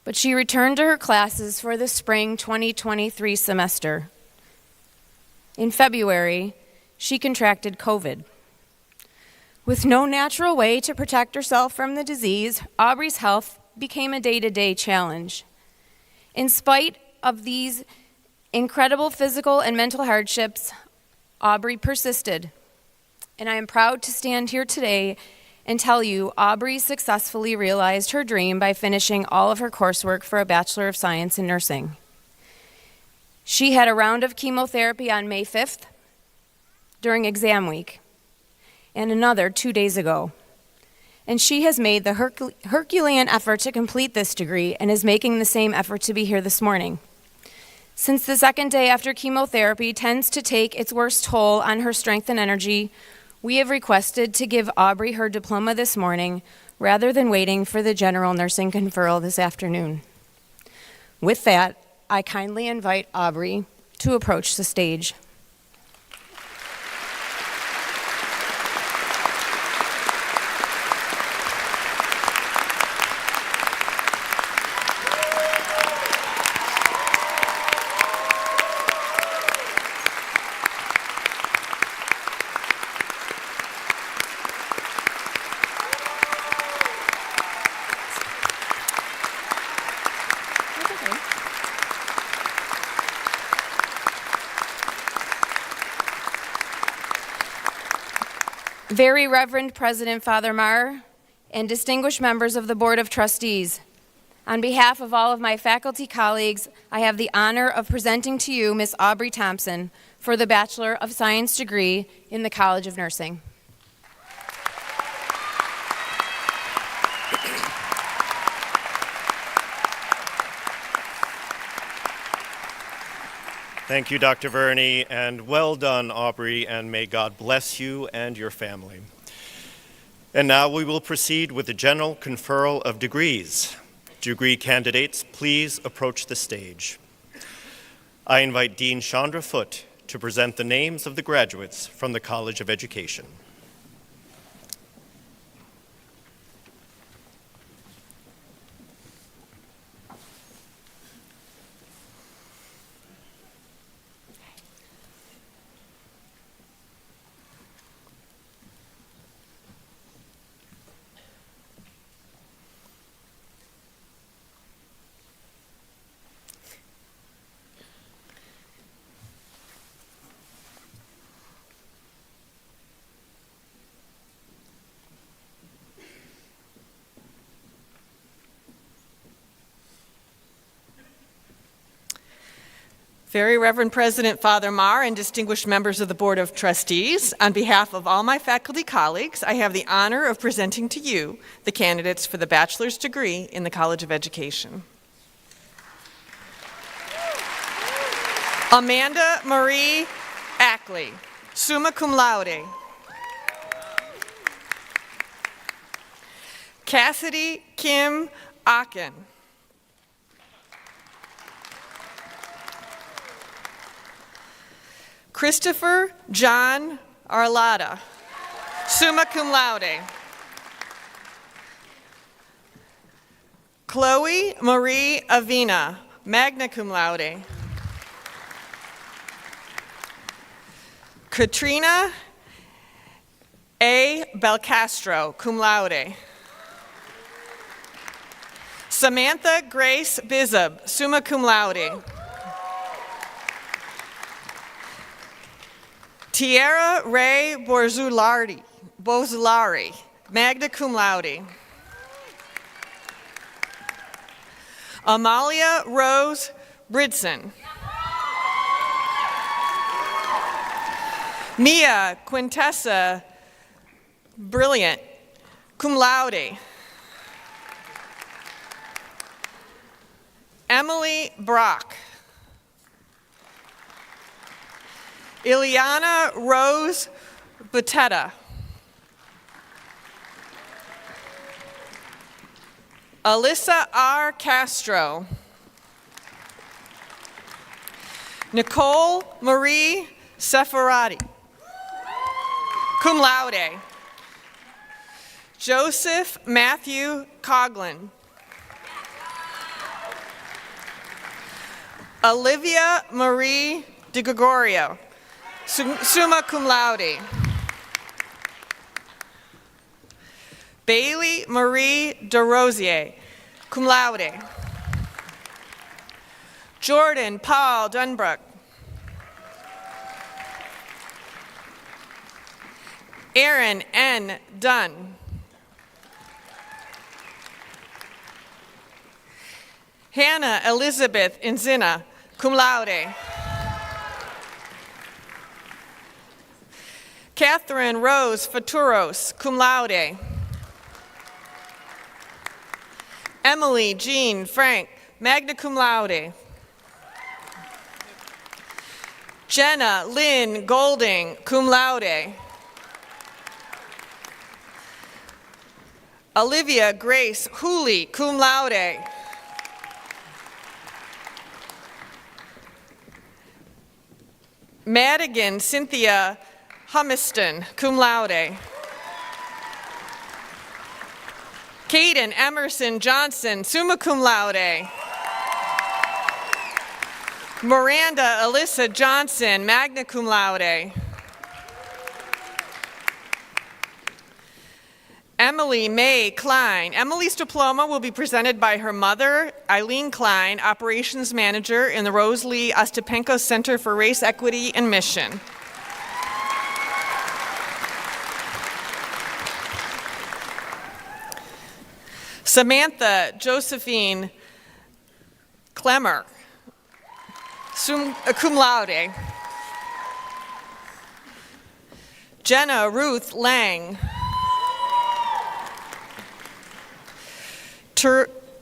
But she returned to her classes for the spring 2023 semester. In February, she contracted COVID. With no natural way to protect herself from the disease, Aubrey's health became a day-to-day challenge. In spite of these incredible physical and mental hardships, Aubrey persisted. And I am proud to stand here today and tell you Aubrey successfully realized her dream by finishing all of her coursework for a Bachelor of Science in Nursing. She had a round of chemotherapy on May 5th during exam week, and another 2 days ago. And she has made the Herculean effort to complete this degree and is making the same effort to be here this morning. Since the second day after chemotherapy tends to take its worst toll on her strength and energy, we have requested to give Aubrey her diploma this morning rather than waiting for the general nursing conferral this afternoon. With that, I kindly invite Aubrey to approach the stage. Very Reverend President Father Marr, and distinguished members of the Board of Trustees, on behalf of all of my faculty colleagues, I have the honor of presenting to you Ms. Aubrey Thompson for the Bachelor of Science degree in the College of Nursing. Thank you, Dr. Verney, and well done, Aubrey, and may God bless you and your family. And now we will proceed with the general conferral of degrees. Degree candidates, please approach the stage. I invite Dean Chandra Foote to present the names of the graduates from the College of Education. Very Reverend President Father Marr and distinguished members of the Board of Trustees, on behalf of all my faculty colleagues, I have the honor of presenting to you the candidates for the bachelor's degree in the College of Education. Amanda Marie Ackley, summa cum laude. Cassidy Kim Aken. Christopher John Arlada, summa cum laude. Chloe Marie Avina, magna cum laude. Katrina A. Belcastro, cum laude. Samantha Grace Bizub, summa cum laude. Tierra Ray Borzulari, magna cum laude. Amalia Rose Bridson. Mia Quintessa Brilliant, cum laude. Emily Brock. Ileana Rose Butetta. Alyssa R. Castro. Nicole Marie Sefarati, cum laude. Joseph Matthew Coughlin. Olivia Marie De Gregorio, summa cum laude. Bailey Marie DeRosier, cum laude. Jordan Paul Dunbrook. Aaron N. Dunn. Hannah Elizabeth Enzina, cum laude. Catherine Rose Faturos, cum laude. Emily Jean Frank, magna cum laude. Jenna Lynn Golding, cum laude. Olivia Grace Hooley, cum laude. Madigan Cynthia Humiston, cum laude. Caden Emerson Johnson, summa cum laude. Miranda Alyssa Johnson, magna cum laude. Emily Mae Klein. Emily's diploma will be presented by her mother, Eileen Klein, Operations Manager in the Rose Lee Ostapenko Center for Race Equity and Mission. Samantha Josephine Clemmer, cum laude. Jenna Ruth Lang.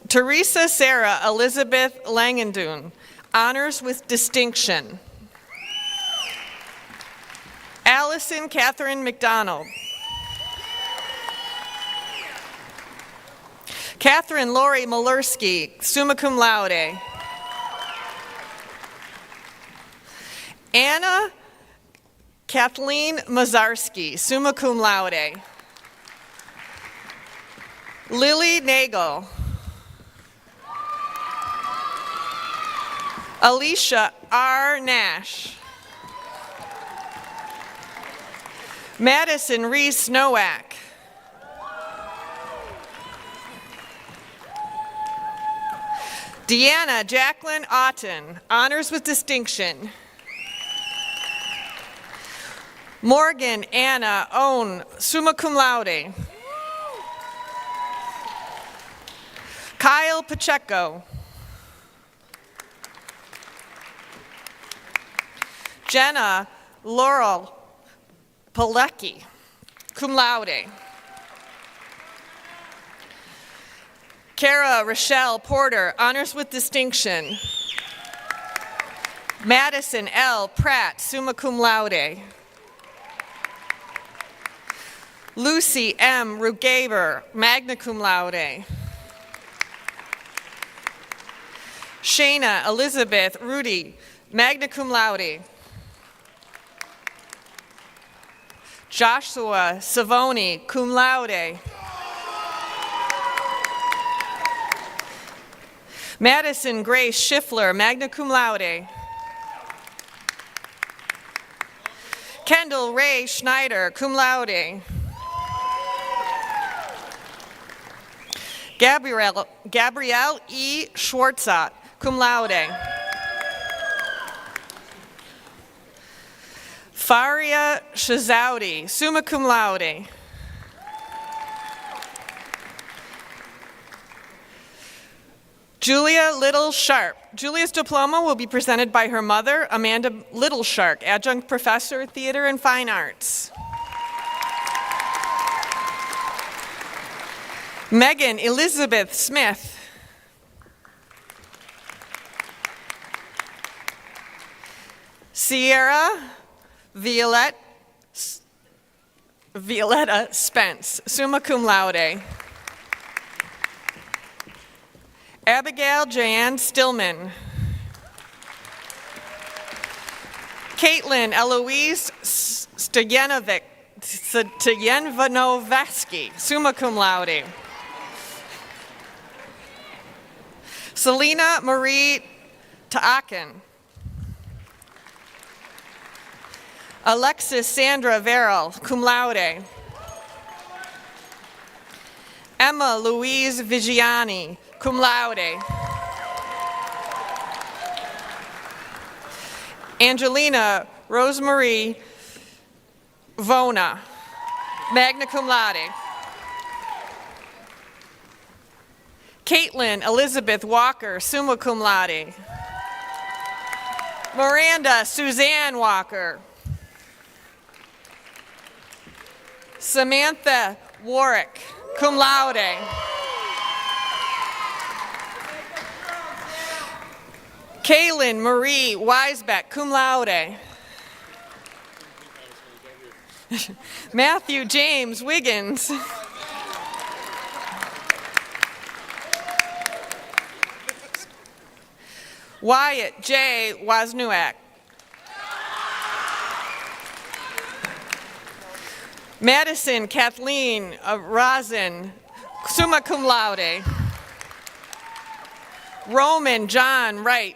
Teresa Sarah Elizabeth Langendoon, honors with distinction. Allison Catherine McDonald. Catherine Lori Malerski, summa cum laude. Anna Kathleen Mazarski, summa cum laude. Lily Nagel. Alicia R. Nash. Madison Reese Nowak. Deanna Jacqueline Otten, honors with distinction. Morgan Anna Owen, summa cum laude. Kyle Pacheco. Jenna Laurel Pilecki, cum laude. Kara Rochelle Porter, honors with distinction. Madison L. Pratt, summa cum laude. Lucy M. Rugaber, magna cum laude. Shayna Elizabeth Rudy, magna cum laude. Joshua Savoni, cum laude. Madison Grace Schiffler, magna cum laude. Kendall Ray Schneider, cum laude. Gabrielle E. Schwartzat, cum laude. Faria Shazoudi, summa cum laude. Julia Little Sharp. Julia's diploma will be presented by her mother, Amanda Little Sharp, adjunct professor, theater and fine arts. Megan Elizabeth Smith. Sierra Violetta Spence, summa cum laude. Abigail Jan Stillman. Caitlin Eloise Stoyanovsky, summa cum laude. Selena Marie Taaken. Alexis Sandra Verrill, cum laude. Emma Louise Vigiani, cum laude. Angelina Rosemarie Vona, magna cum laude. Caitlin Elizabeth Walker, summa cum laude. Miranda Suzanne Walker. Samantha Warwick, cum laude. Kaylin Marie Weisbeck, cum laude. Matthew James Wiggins. Wyatt J. Wozniak. Madison Kathleen Rosin, summa cum laude. Roman John Wright.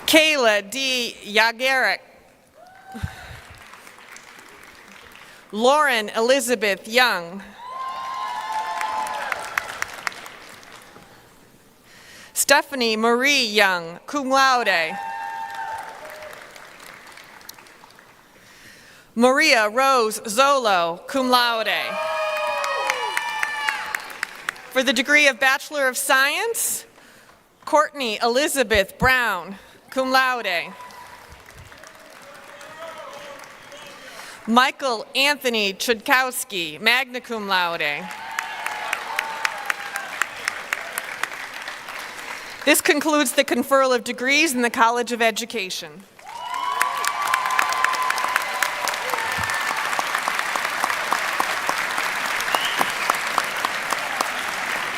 Kayla D. Yagarek. Lauren Elizabeth Young. Stephanie Marie Young, cum laude. Maria Rose Zolo, cum laude. For the degree of Bachelor of Science, Courtney Elizabeth Brown, cum laude. Michael Anthony Chudkowski, magna cum laude. This concludes the conferral of degrees in the College of Education.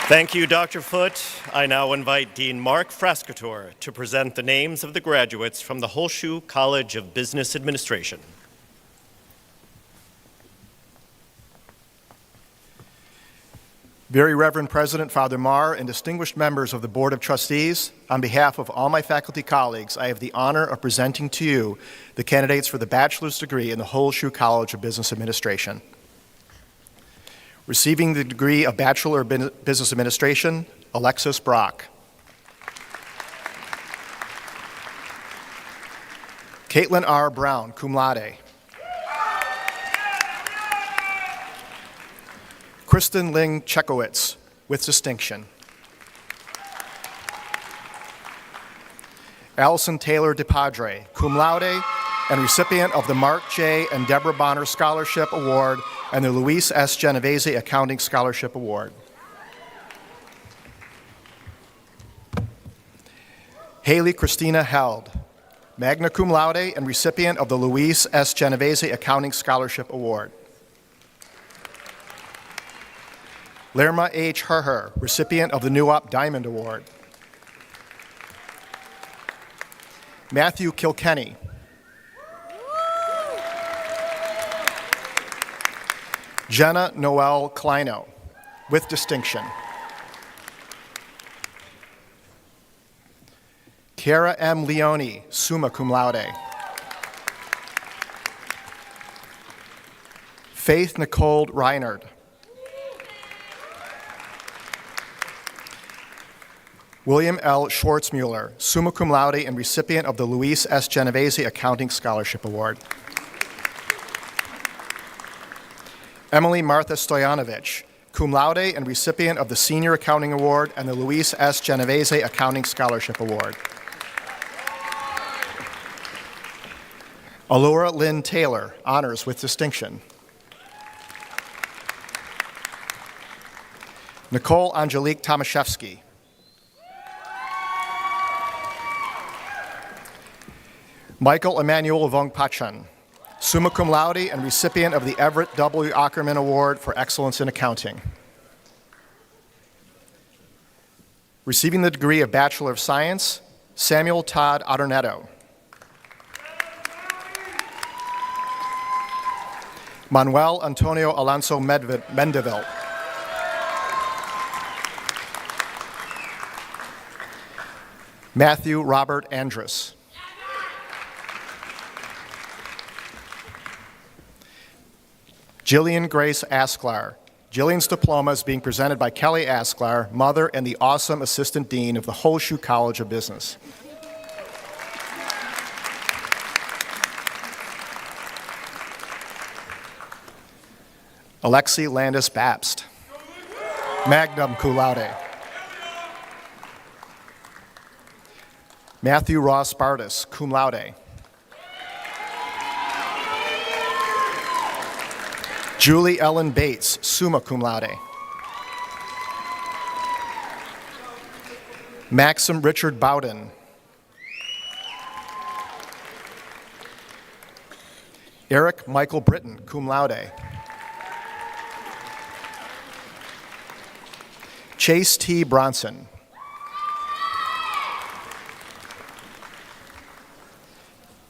Thank you, Dr. Foote. I now invite Dean Mark Frascator to present the names of the graduates from the Horseshoe College of Business Administration. Very Reverend President Father Marr and distinguished members of the Board of Trustees, on behalf of all my faculty colleagues, I have the honor of presenting to you the candidates for the bachelor's degree in the Horseshoe College of Business Administration. Receiving the degree of Bachelor of Business Administration, Alexis Brock. Caitlin R. Brown, cum laude. Kristen Ling Chekowitz, with distinction. Allison Taylor DePadre, cum laude, and recipient of the Mark J. and Deborah Bonner Scholarship Award and the Luis S. Genovese Accounting Scholarship Award. Haley Christina Held, magna cum laude and recipient of the Luis S. Genovese Accounting Scholarship Award. Lerma H. Herher, recipient of the NUOP Diamond Award. Matthew Kilkenny. Jenna Noel Kleino, with distinction. Kara M. Leone, summa cum laude. Faith Nicole Reinard. William L. Schwartzmuller, summa cum laude and recipient of the Luis S. Genovese Accounting Scholarship Award. Emily Martha Stoyanovich, cum laude and recipient of the Senior Accounting Award and the Luis S. Genovese Accounting Scholarship Award. Alora Lynn Taylor, honors with distinction. Nicole Angelique Tomaszewski. Michael Emmanuel Vong Pachan, summa cum laude and recipient of the Everett W. Ackerman Award for Excellence in Accounting. Receiving the degree of Bachelor of Science, Samuel Todd Adornetto. Manuel Antonio Alonso Mendeville. Matthew Robert Andrus. Jillian Grace Asklar. Jillian's diploma is being presented by Kelly Asklar, mother and the awesome Assistant Dean of the Horseshoe College of Business. Alexi Landis Babst, magna cum laude. Matthew Ross Bartis, cum laude. Julie Ellen Bates, summa cum laude. Maxim Richard Bowden. Eric Michael Britton, cum laude. Chase T. Bronson.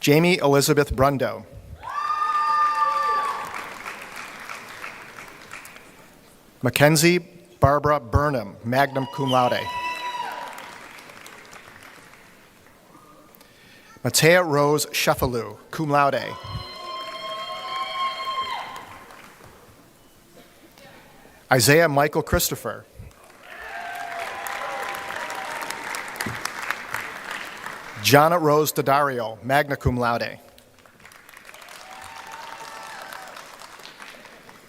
Jamie Elizabeth Brundo. Mackenzie Barbara Burnham, magna cum laude. Matea Rose Sheffalu, cum laude. Isaiah Michael Christopher. Jonna Rose Daddario, magna cum laude.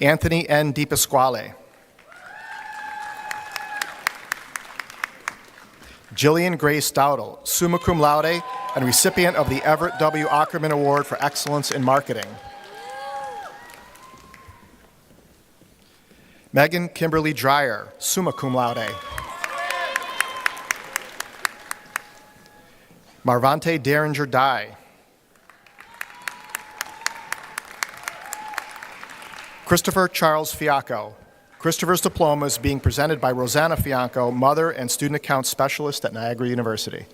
Anthony N. DiPasquale. Jillian Grace Dowdle, summa cum laude and recipient of the Everett W. Ackerman Award for Excellence in Marketing. Megan Kimberly Dreyer, summa cum laude. Marvante Derringer Dye. Christopher Charles Fiacco. Christopher's diploma is being presented by Rosanna Fianco, mother and student account specialist at Niagara University.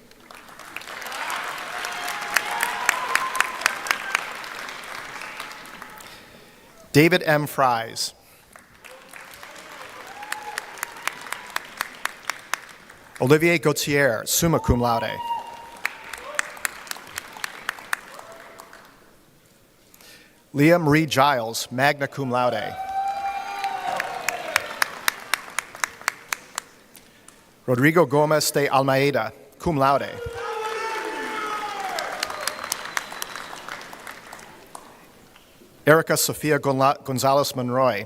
David M. Fries. Olivier Gauthier, summa cum laude. Leah Marie Giles, magna cum laude. Rodrigo Gomez de Almeida, cum laude. Erica Sofia Gonzalez Monroy.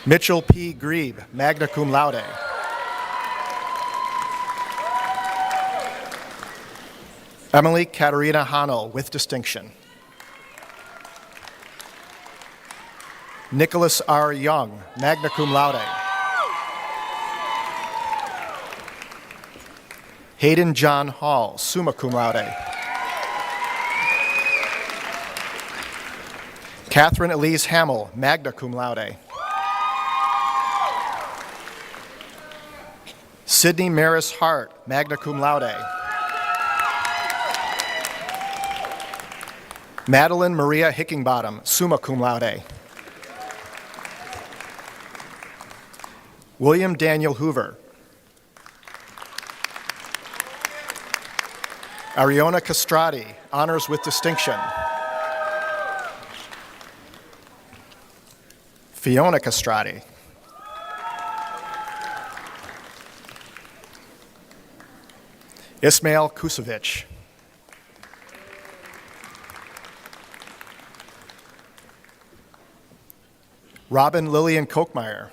Mitchell P. Grebe, magna cum laude. Emily Katerina Hanel, with distinction. Nicholas R. Young, magna cum laude. Hayden John Hall, summa cum laude. Catherine Elise Hamill, magna cum laude. Sydney Maris Hart, magna cum laude. Madeline Maria Hickingbottom, summa cum laude. William Daniel Hoover. Ariona Castrati, honors with distinction. Fiona Castrati. Ismail Kusevich. Robin Lillian Kochmeyer.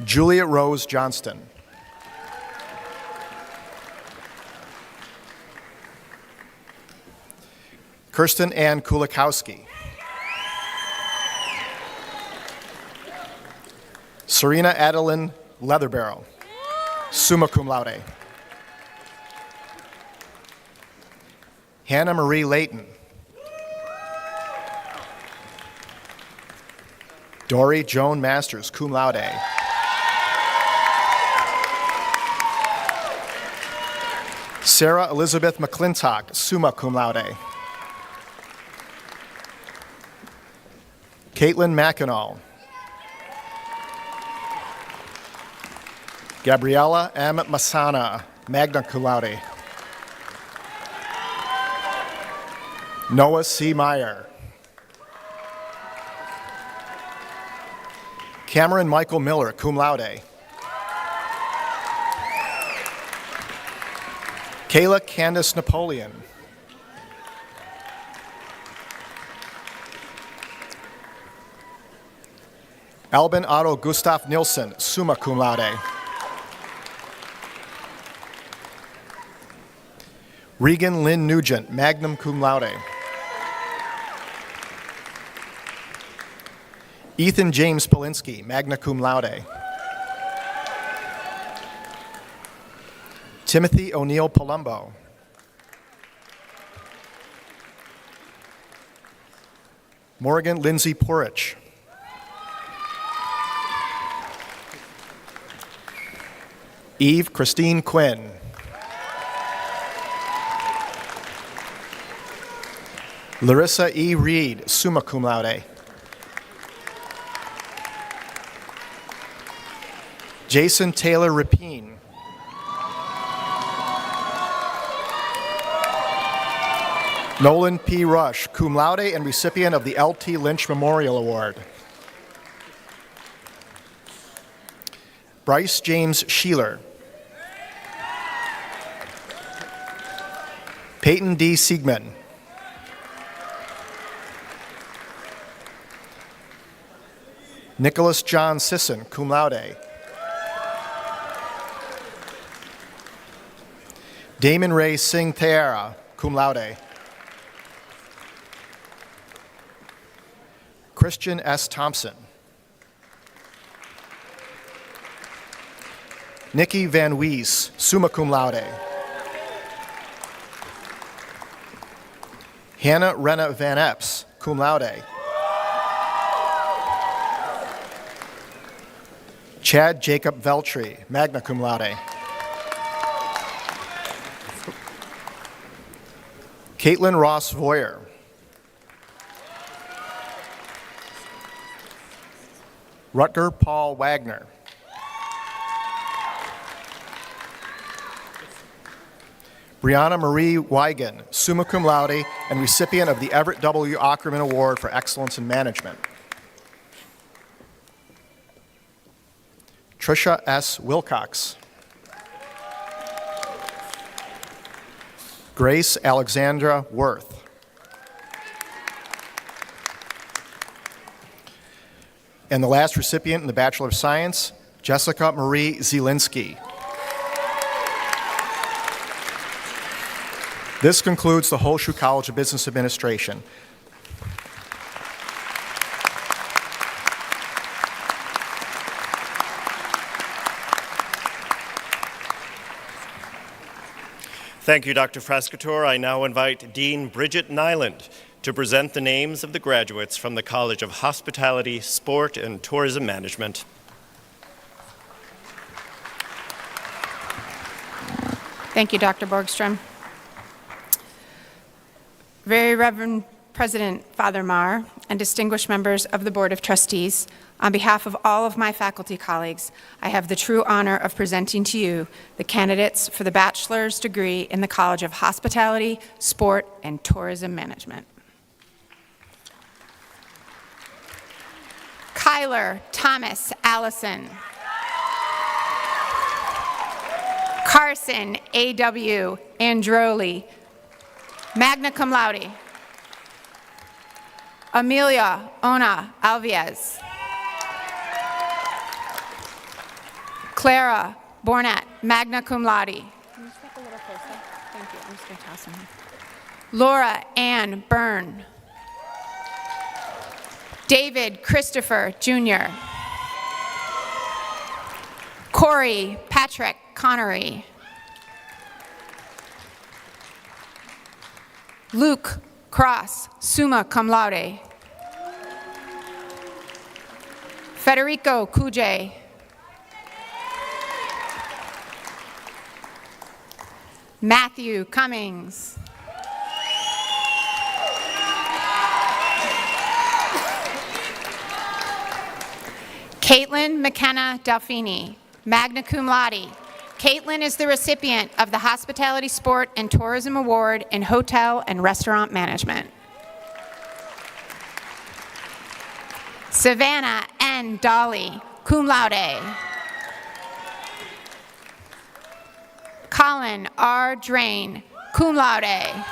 Julia Rose Johnston. Kirsten Ann Kulikowski. Serena Adeline Leatherbarrow, summa cum laude. Hannah Marie Layton. Dory Joan Masters, cum laude. Sarah Elizabeth McClintock, summa cum laude. Caitlin Mackinac. Gabriella M. Masana, magna cum laude. Noah C. Meyer. Cameron Michael Miller, cum laude. Kayla Candace Napoleon. Albin Otto Gustav Nilsson, summa cum laude. Regan Lynn Nugent, magna cum laude. Ethan James Polinsky, magna cum laude. Timothy O'Neill Palumbo. Morgan Lindsay Porich. Eve Christine Quinn. Larissa E. Reed, summa cum laude. Jason Taylor Rapine. Nolan P. Rush, cum laude and recipient of the L.T. Lynch Memorial Award. Bryce James Sheeler. Peyton D. Siegman. Nicholas John Sisson, cum laude. Damon Ray Singh Theara, cum laude. Christian S. Thompson. Nikki Van Wees, summa cum laude. Hannah Renna Van Epps, cum laude. Chad Jacob Veltri, magna cum laude. Caitlin Ross Voyer. Rutger Paul Wagner. Brianna Marie Wigan, summa cum laude and recipient of the Everett W. Ackerman Award for Excellence in Management. Trisha S. Wilcox. Grace Alexandra Worth. And the last recipient in the Bachelor of Science, Jessica Marie Zielinski. This concludes the Holschuh College of Business Administration. Thank you, Dr. Frascator. I now invite Dean Bridget Nyland to present the names of the graduates from the College of Hospitality, Sport, and Tourism Management. Thank you, Dr. Borgstrom. Very Reverend President Father Marr and distinguished members of the Board of Trustees, on behalf of all of my faculty colleagues, I have the true honor of presenting to you the candidates for the bachelor's degree in the College of Hospitality, Sport, and Tourism Management. Kyler Thomas Allison. Carson A.W. Androli, magna cum laude. Amelia Ona Alviez. Clara Bornett, magna cum laude. Can you step a little closer? Thank you. I'm just going to toss them. Laura Ann Byrne. David Christopher Jr. Corey Patrick Connery. Luke Cross, summa cum laude. Federico Cuje. Matthew Cummings. Caitlin McKenna Delfini, magna cum laude. Caitlin is the recipient of the Hospitality, Sport, and Tourism Award in Hotel and Restaurant Management. Savannah N. Dolly, cum laude. Colin R. Drain, cum laude.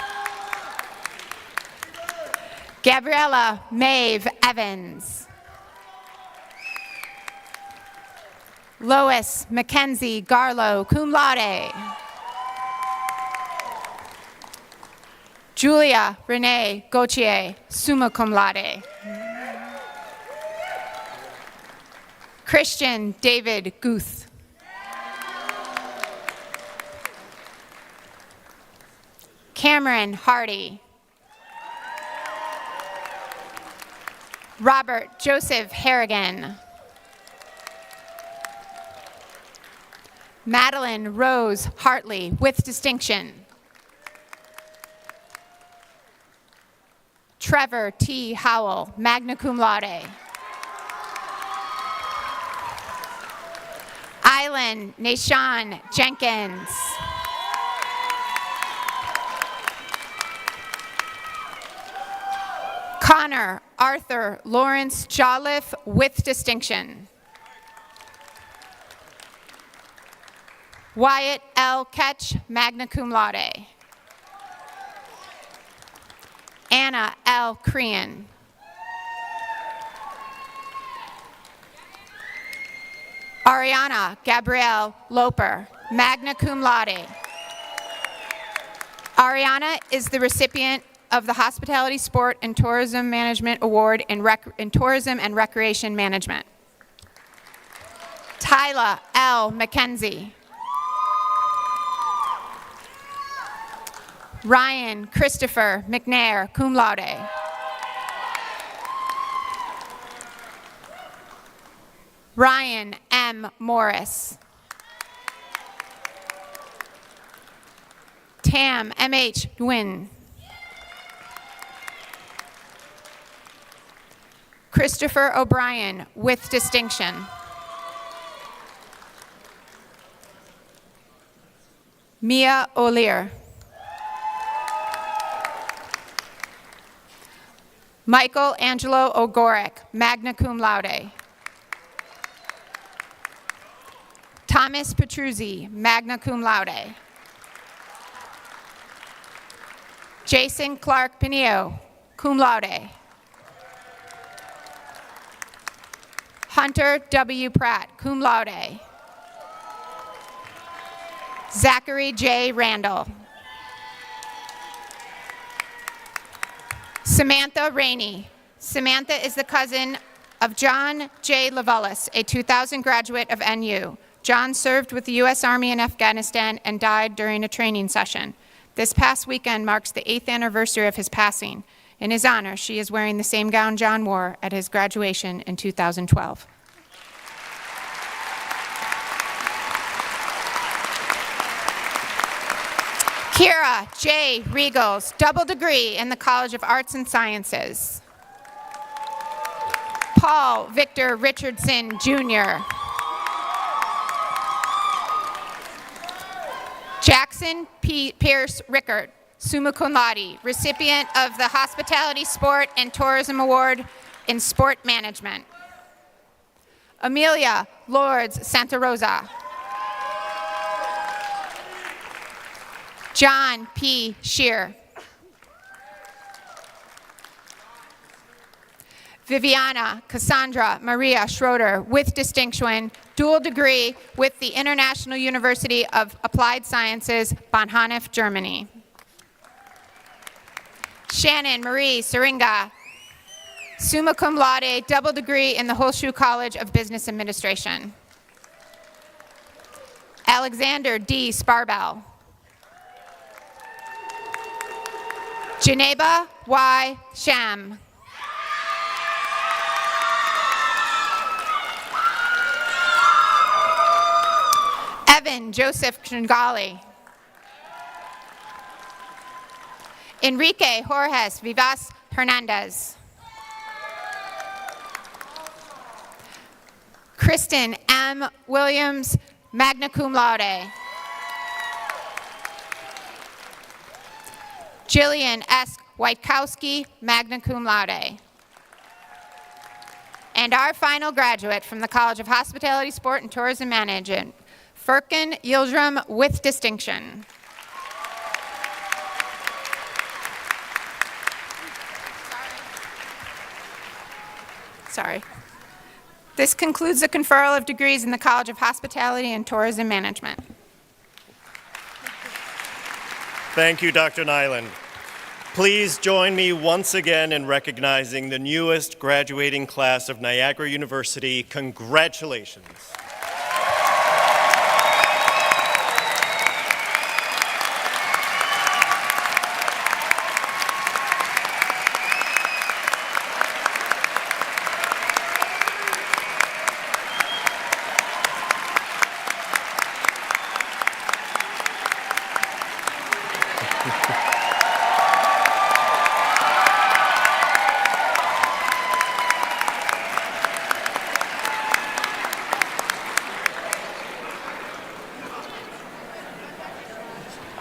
Gabriella Maeve Evans. Lois Mackenzie Garlow, cum laude. Julia Renee Gauthier, summa cum laude. Christian David Guth. Cameron Hardy. Robert Joseph Harrigan. Madeline Rose Hartley, with distinction. Trevor T. Howell, magna cum laude. Island Nashawn Jenkins. Connor Arthur Lawrence Jolliffe, with distinction. Wyatt L. Ketch, magna cum laude. Anna L. Crean. Ariana Gabrielle Loper, magna cum laude. Ariana is the recipient of the Hospitality, Sport, and Tourism Management Award in Tourism and Recreation Management. Tyla L. McKenzie. Ryan Christopher McNair, cum laude. Ryan M. Morris. Tam M.H. Nguyen. Christopher O'Brien, with distinction. Mia O'Lear. Michael Angelo Ogorek, magna cum laude. Thomas Petruzzi, magna cum laude. Jason Clark Pinillo, cum laude. Hunter W. Pratt, cum laude. Zachary J. Randall. Samantha Rainey. Samantha is the cousin of John J. Lavellis, a 2000 graduate of NU. John served with the U.S. Army in Afghanistan and died during a training session. This past weekend marks the 8th anniversary of his passing. In his honor, she is wearing the same gown John wore at his graduation in 2012. Kira J. Regals, double degree in the College of Arts and Sciences. Paul Victor Richardson, Jr. Jackson P. Pierce Rickert, summa cum laude, recipient of the Hospitality, Sport, and Tourism Award in Sport Management. Amelia Lourdes Santa Rosa. John P. Shear. Viviana Cassandra Maria Schroeder, with distinction, dual degree with the International University of Applied Sciences, Bonhoeffer, Germany. Shannon Marie Seringa, summa cum laude, double degree in the Horseshoe College of Business Administration. Alexander D. Sparbell. Janeba Y. Sham. Evan Joseph Tringali. Enrique Jorges Vivas Hernandez. Kristen M. Williams, magna cum laude. Jillian S. Waitkowski, magna cum laude. And our final graduate from the College of Hospitality, Sport, and Tourism Management, Furkan Yildirim, with distinction. Sorry. This concludes the conferral of degrees in the College of Hospitality and Tourism Management. Thank you, Dr. Nyland. Please join me once again in recognizing the newest graduating class of Niagara University. Congratulations.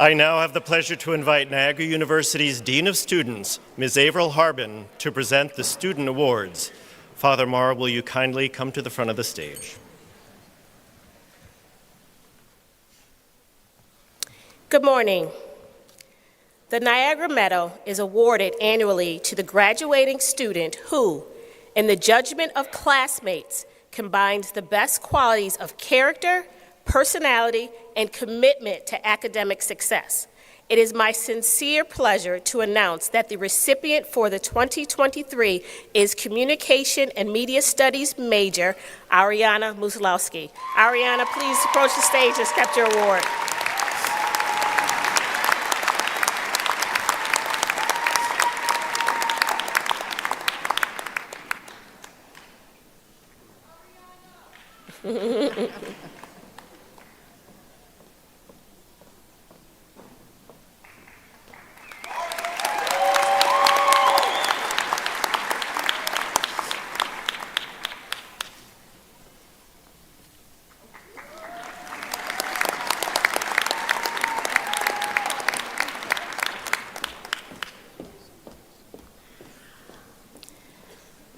I now have the pleasure to invite Niagara University's Dean of Students, Ms. Avril Harbin, to present the Student Awards. Father Marr, will you kindly come to the front of the stage? Good morning. The Niagara Medal is awarded annually to the graduating student who, in the judgment of classmates, combines the best qualities of character, personality, and commitment to academic success. It is my sincere pleasure to announce that the recipient for the 2023 is Communication and Media Studies major, Ariana Muslowski. Ariana, please approach the stage and accept your award.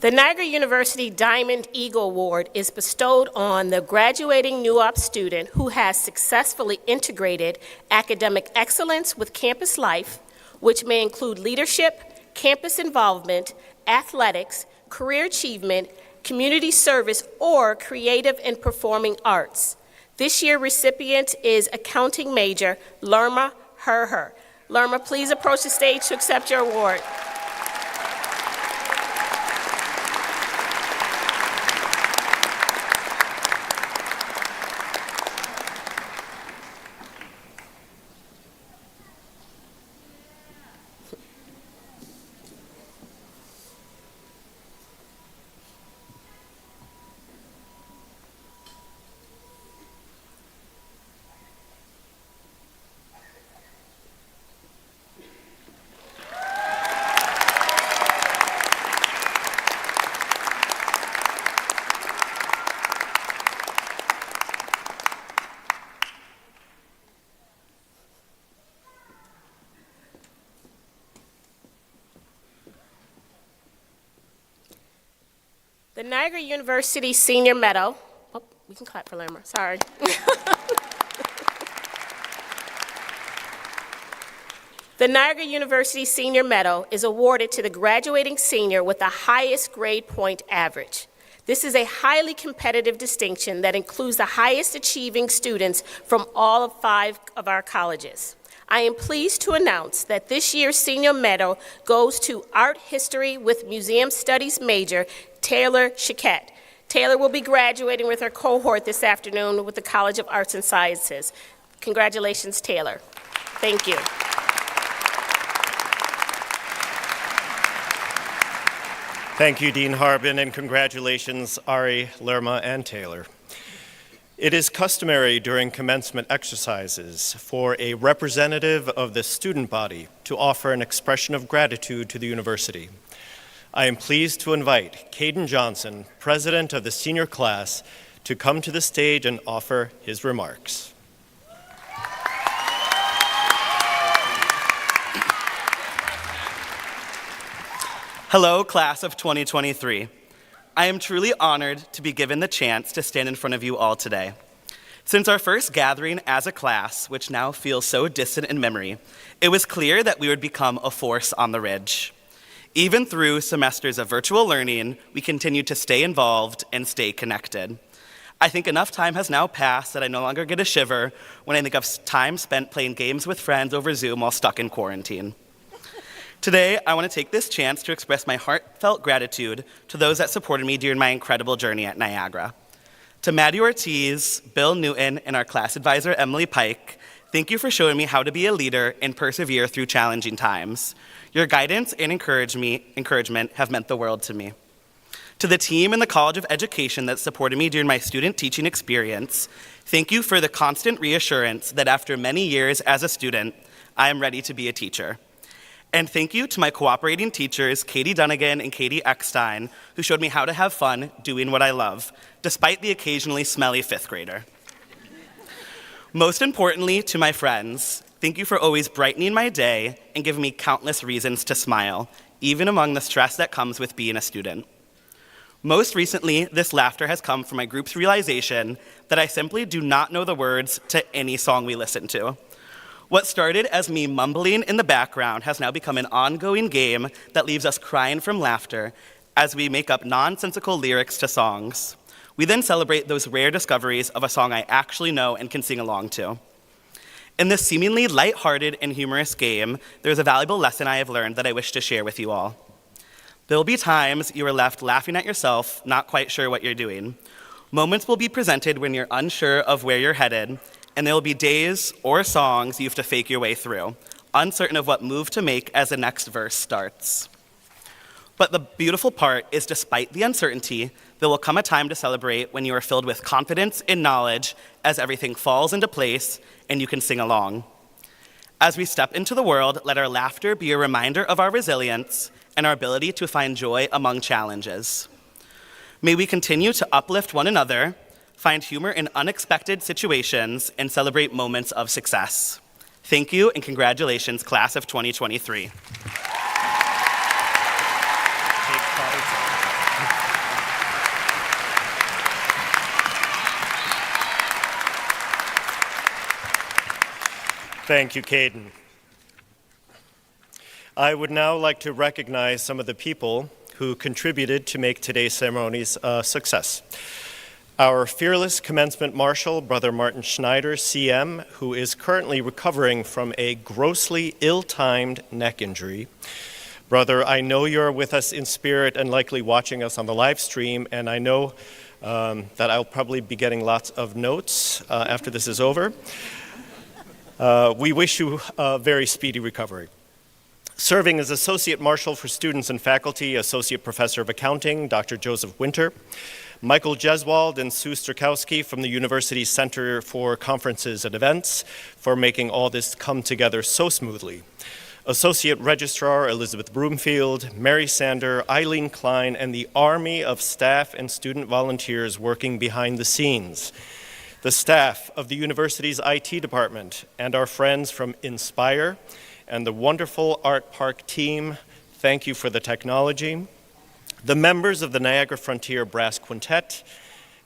The Niagara University Diamond Eagle Award is bestowed on the graduating NUOP student who has successfully integrated academic excellence with campus life, which may include leadership, campus involvement, athletics, career achievement, community service, or creative and performing arts. This year's recipient is accounting major Lerma Herher. Lerma, please approach the stage to accept your award. The Niagara University Senior Medal, oh, we can clap for Lerma, sorry. The Niagara University Senior Medal is awarded to the graduating senior with the highest grade point average. This is a highly competitive distinction that includes the highest achieving students from all 5 of our colleges. I am pleased to announce that this year's senior medal goes to Art History with Museum Studies major, Taylor Chiquette. Taylor will be graduating with her cohort this afternoon with the College of Arts and Sciences. Congratulations, Taylor. Thank you. Thank you, Dean Harbin, and congratulations, Ari, Lerma, and Taylor. It is customary during commencement exercises for a representative of the student body to offer an expression of gratitude to the university. I am pleased to invite Caden Johnson, president of the senior class, to come to the stage and offer his remarks. Hello, class of 2023. I am truly honored to be given the chance to stand in front of you all today. Since our first gathering as a class, which now feels so distant in memory, it was clear that we would become a force on the ridge. Even through semesters of virtual learning, we continued to stay involved and stay connected. I think enough time has now passed that I no longer get a shiver when I think of time spent playing games with friends over Zoom while stuck in quarantine. Today, I want to take this chance to express my heartfelt gratitude to those that supported me during my incredible journey at Niagara. To Maddie Ortiz, Bill Newton, and our class advisor, Emily Pike, thank you for showing me how to be a leader and persevere through challenging times. Your guidance and encouragement have meant the world to me. To the team in the College of Education that supported me during my student teaching experience, thank you for the constant reassurance that after many years as a student, I am ready to be a teacher. And thank you to my cooperating teachers, Katie Dunnigan and Katie Eckstein, who showed me how to have fun doing what I love, despite the occasionally smelly 5th grader. Most importantly, to my friends, thank you for always brightening my day and giving me countless reasons to smile, even among the stress that comes with being a student. Most recently, this laughter has come from my group's realization that I simply do not know the words to any song we listen to. What started as me mumbling in the background has now become an ongoing game that leaves us crying from laughter as we make up nonsensical lyrics to songs. We then celebrate those rare discoveries of a song I actually know and can sing along to. In this seemingly lighthearted and humorous game, there's a valuable lesson I have learned that I wish to share with you all. There will be times you are left laughing at yourself, not quite sure what you're doing. Moments will be presented when you're unsure of where you're headed, and there will be days or songs you have to fake your way through, uncertain of what move to make as the next verse starts. But the beautiful part is, despite the uncertainty, there will come a time to celebrate when you are filled with confidence and knowledge as everything falls into place and you can sing along. As we step into the world, let our laughter be a reminder of our resilience and our ability to find joy among challenges. May we continue to uplift one another, find humor in unexpected situations, and celebrate moments of success. Thank you and congratulations, class of 2023. Thank you, Caden. I would now like to recognize some of the people who contributed to make today's ceremonies a success. Our fearless commencement marshal, Brother Martin Schneider, CM, who is currently recovering from a grossly ill-timed neck injury. Brother, I know you're with us in spirit and likely watching us on the live stream, and I know that I'll probably be getting lots of notes after this is over. We wish you a very speedy recovery. Serving as Associate Marshal for Students and Faculty, Associate Professor of Accounting, Dr. Joseph Winter. Michael Jeswald and Sue Strakowski from the University Center for Conferences and Events for making all this come together so smoothly. Associate Registrar Elizabeth Broomfield, Mary Sander, Eileen Klein, and the army of staff and student volunteers working behind the scenes. The staff of the university's IT department and our friends from Inspire and the wonderful Art Park team, thank you for the technology. The members of the Niagara Frontier Brass Quintet,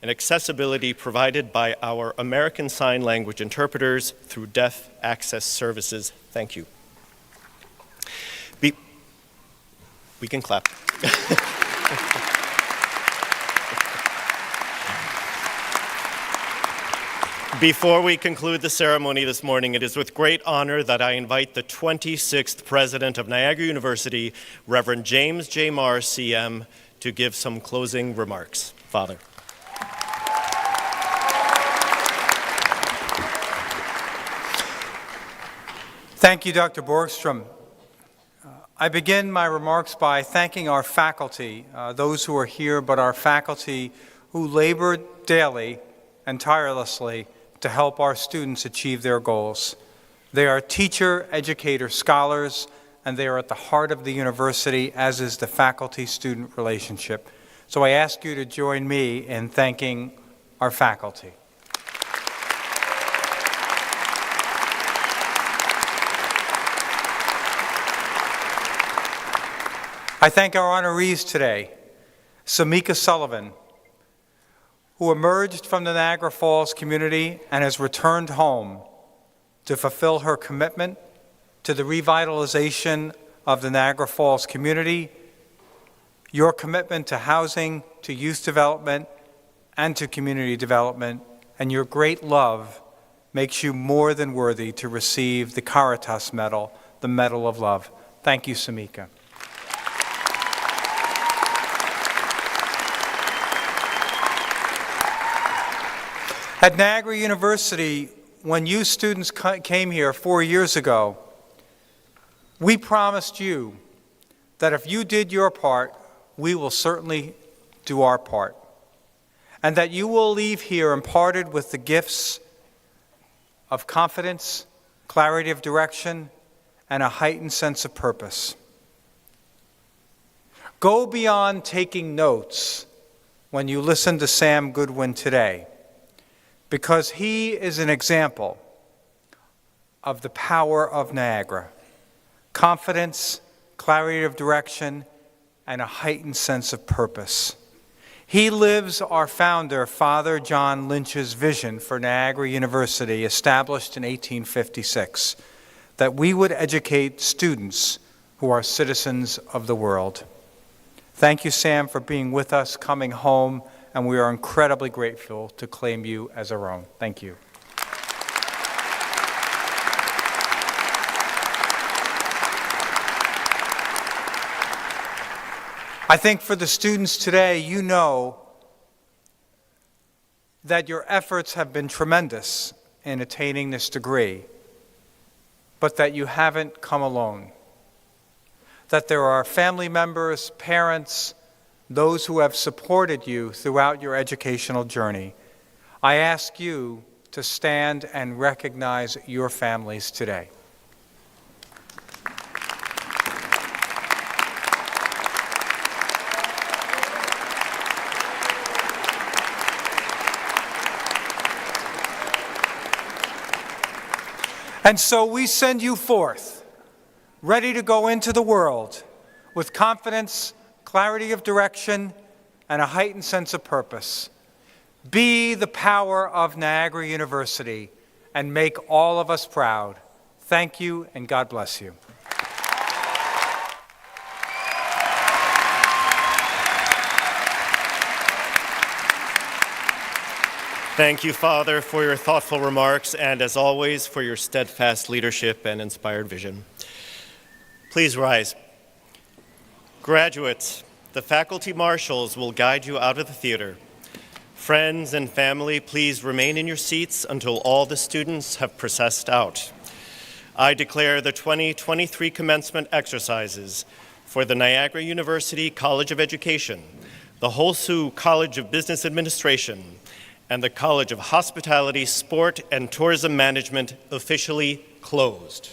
and accessibility provided by our American Sign Language interpreters through Deaf Access Services. Thank you. We can clap. Before we conclude the ceremony this morning, it is with great honor that I invite the 26th President of Niagara University, Reverend James J. Marr, CM, to give some closing remarks. Father. Thank you, Dr. Borgstrom. I begin my remarks by thanking our faculty, those who are here, but our faculty who labor daily and tirelessly to help our students achieve their goals. They are teacher, educator, scholars, and they are at the heart of the university, as is the faculty-student relationship. So I ask you to join me in thanking our faculty. I thank our honorees today, Samika Sullivan, who emerged from the Niagara Falls community and has returned home to fulfill her commitment to the revitalization of the Niagara Falls community, your commitment to housing, to youth development, and to community development, and your great love makes you more than worthy to receive the Caritas Medal, the Medal of Love. Thank you, Samika. At Niagara University, when you students came here 4 years ago, we promised you that if you did your part, we will certainly do our part, and that you will leave here imparted with the gifts of confidence, clarity of direction, and a heightened sense of purpose. Go beyond taking notes when you listen to Sam Goodwin today, because he is an example of the power of Niagara. Confidence, clarity of direction, and a heightened sense of purpose. He lives our founder, Father John Lynch's vision for Niagara University, established in 1856, that we would educate students who are citizens of the world. Thank you, Sam, for being with us, coming home, and we are incredibly grateful to claim you as our own. Thank you. I think for the students today, you know that your efforts have been tremendous in attaining this degree, but that you haven't come alone. That there are family members, parents, those who have supported you throughout your educational journey. I ask you to stand and recognize your families today. And so we send you forth, ready to go into the world with confidence, clarity of direction, and a heightened sense of purpose. Be the power of Niagara University and make all of us proud. Thank you, and God bless you. Thank you, Father, for your thoughtful remarks and, as always, for your steadfast leadership and inspired vision. Please rise. Graduates, the faculty marshals will guide you out of the theater. Friends and family, please remain in your seats until all the students have processed out. I declare the 2023 commencement exercises for the Niagara University College of Education, the Holsue College of Business Administration, and the College of Hospitality, Sport, and Tourism Management officially closed.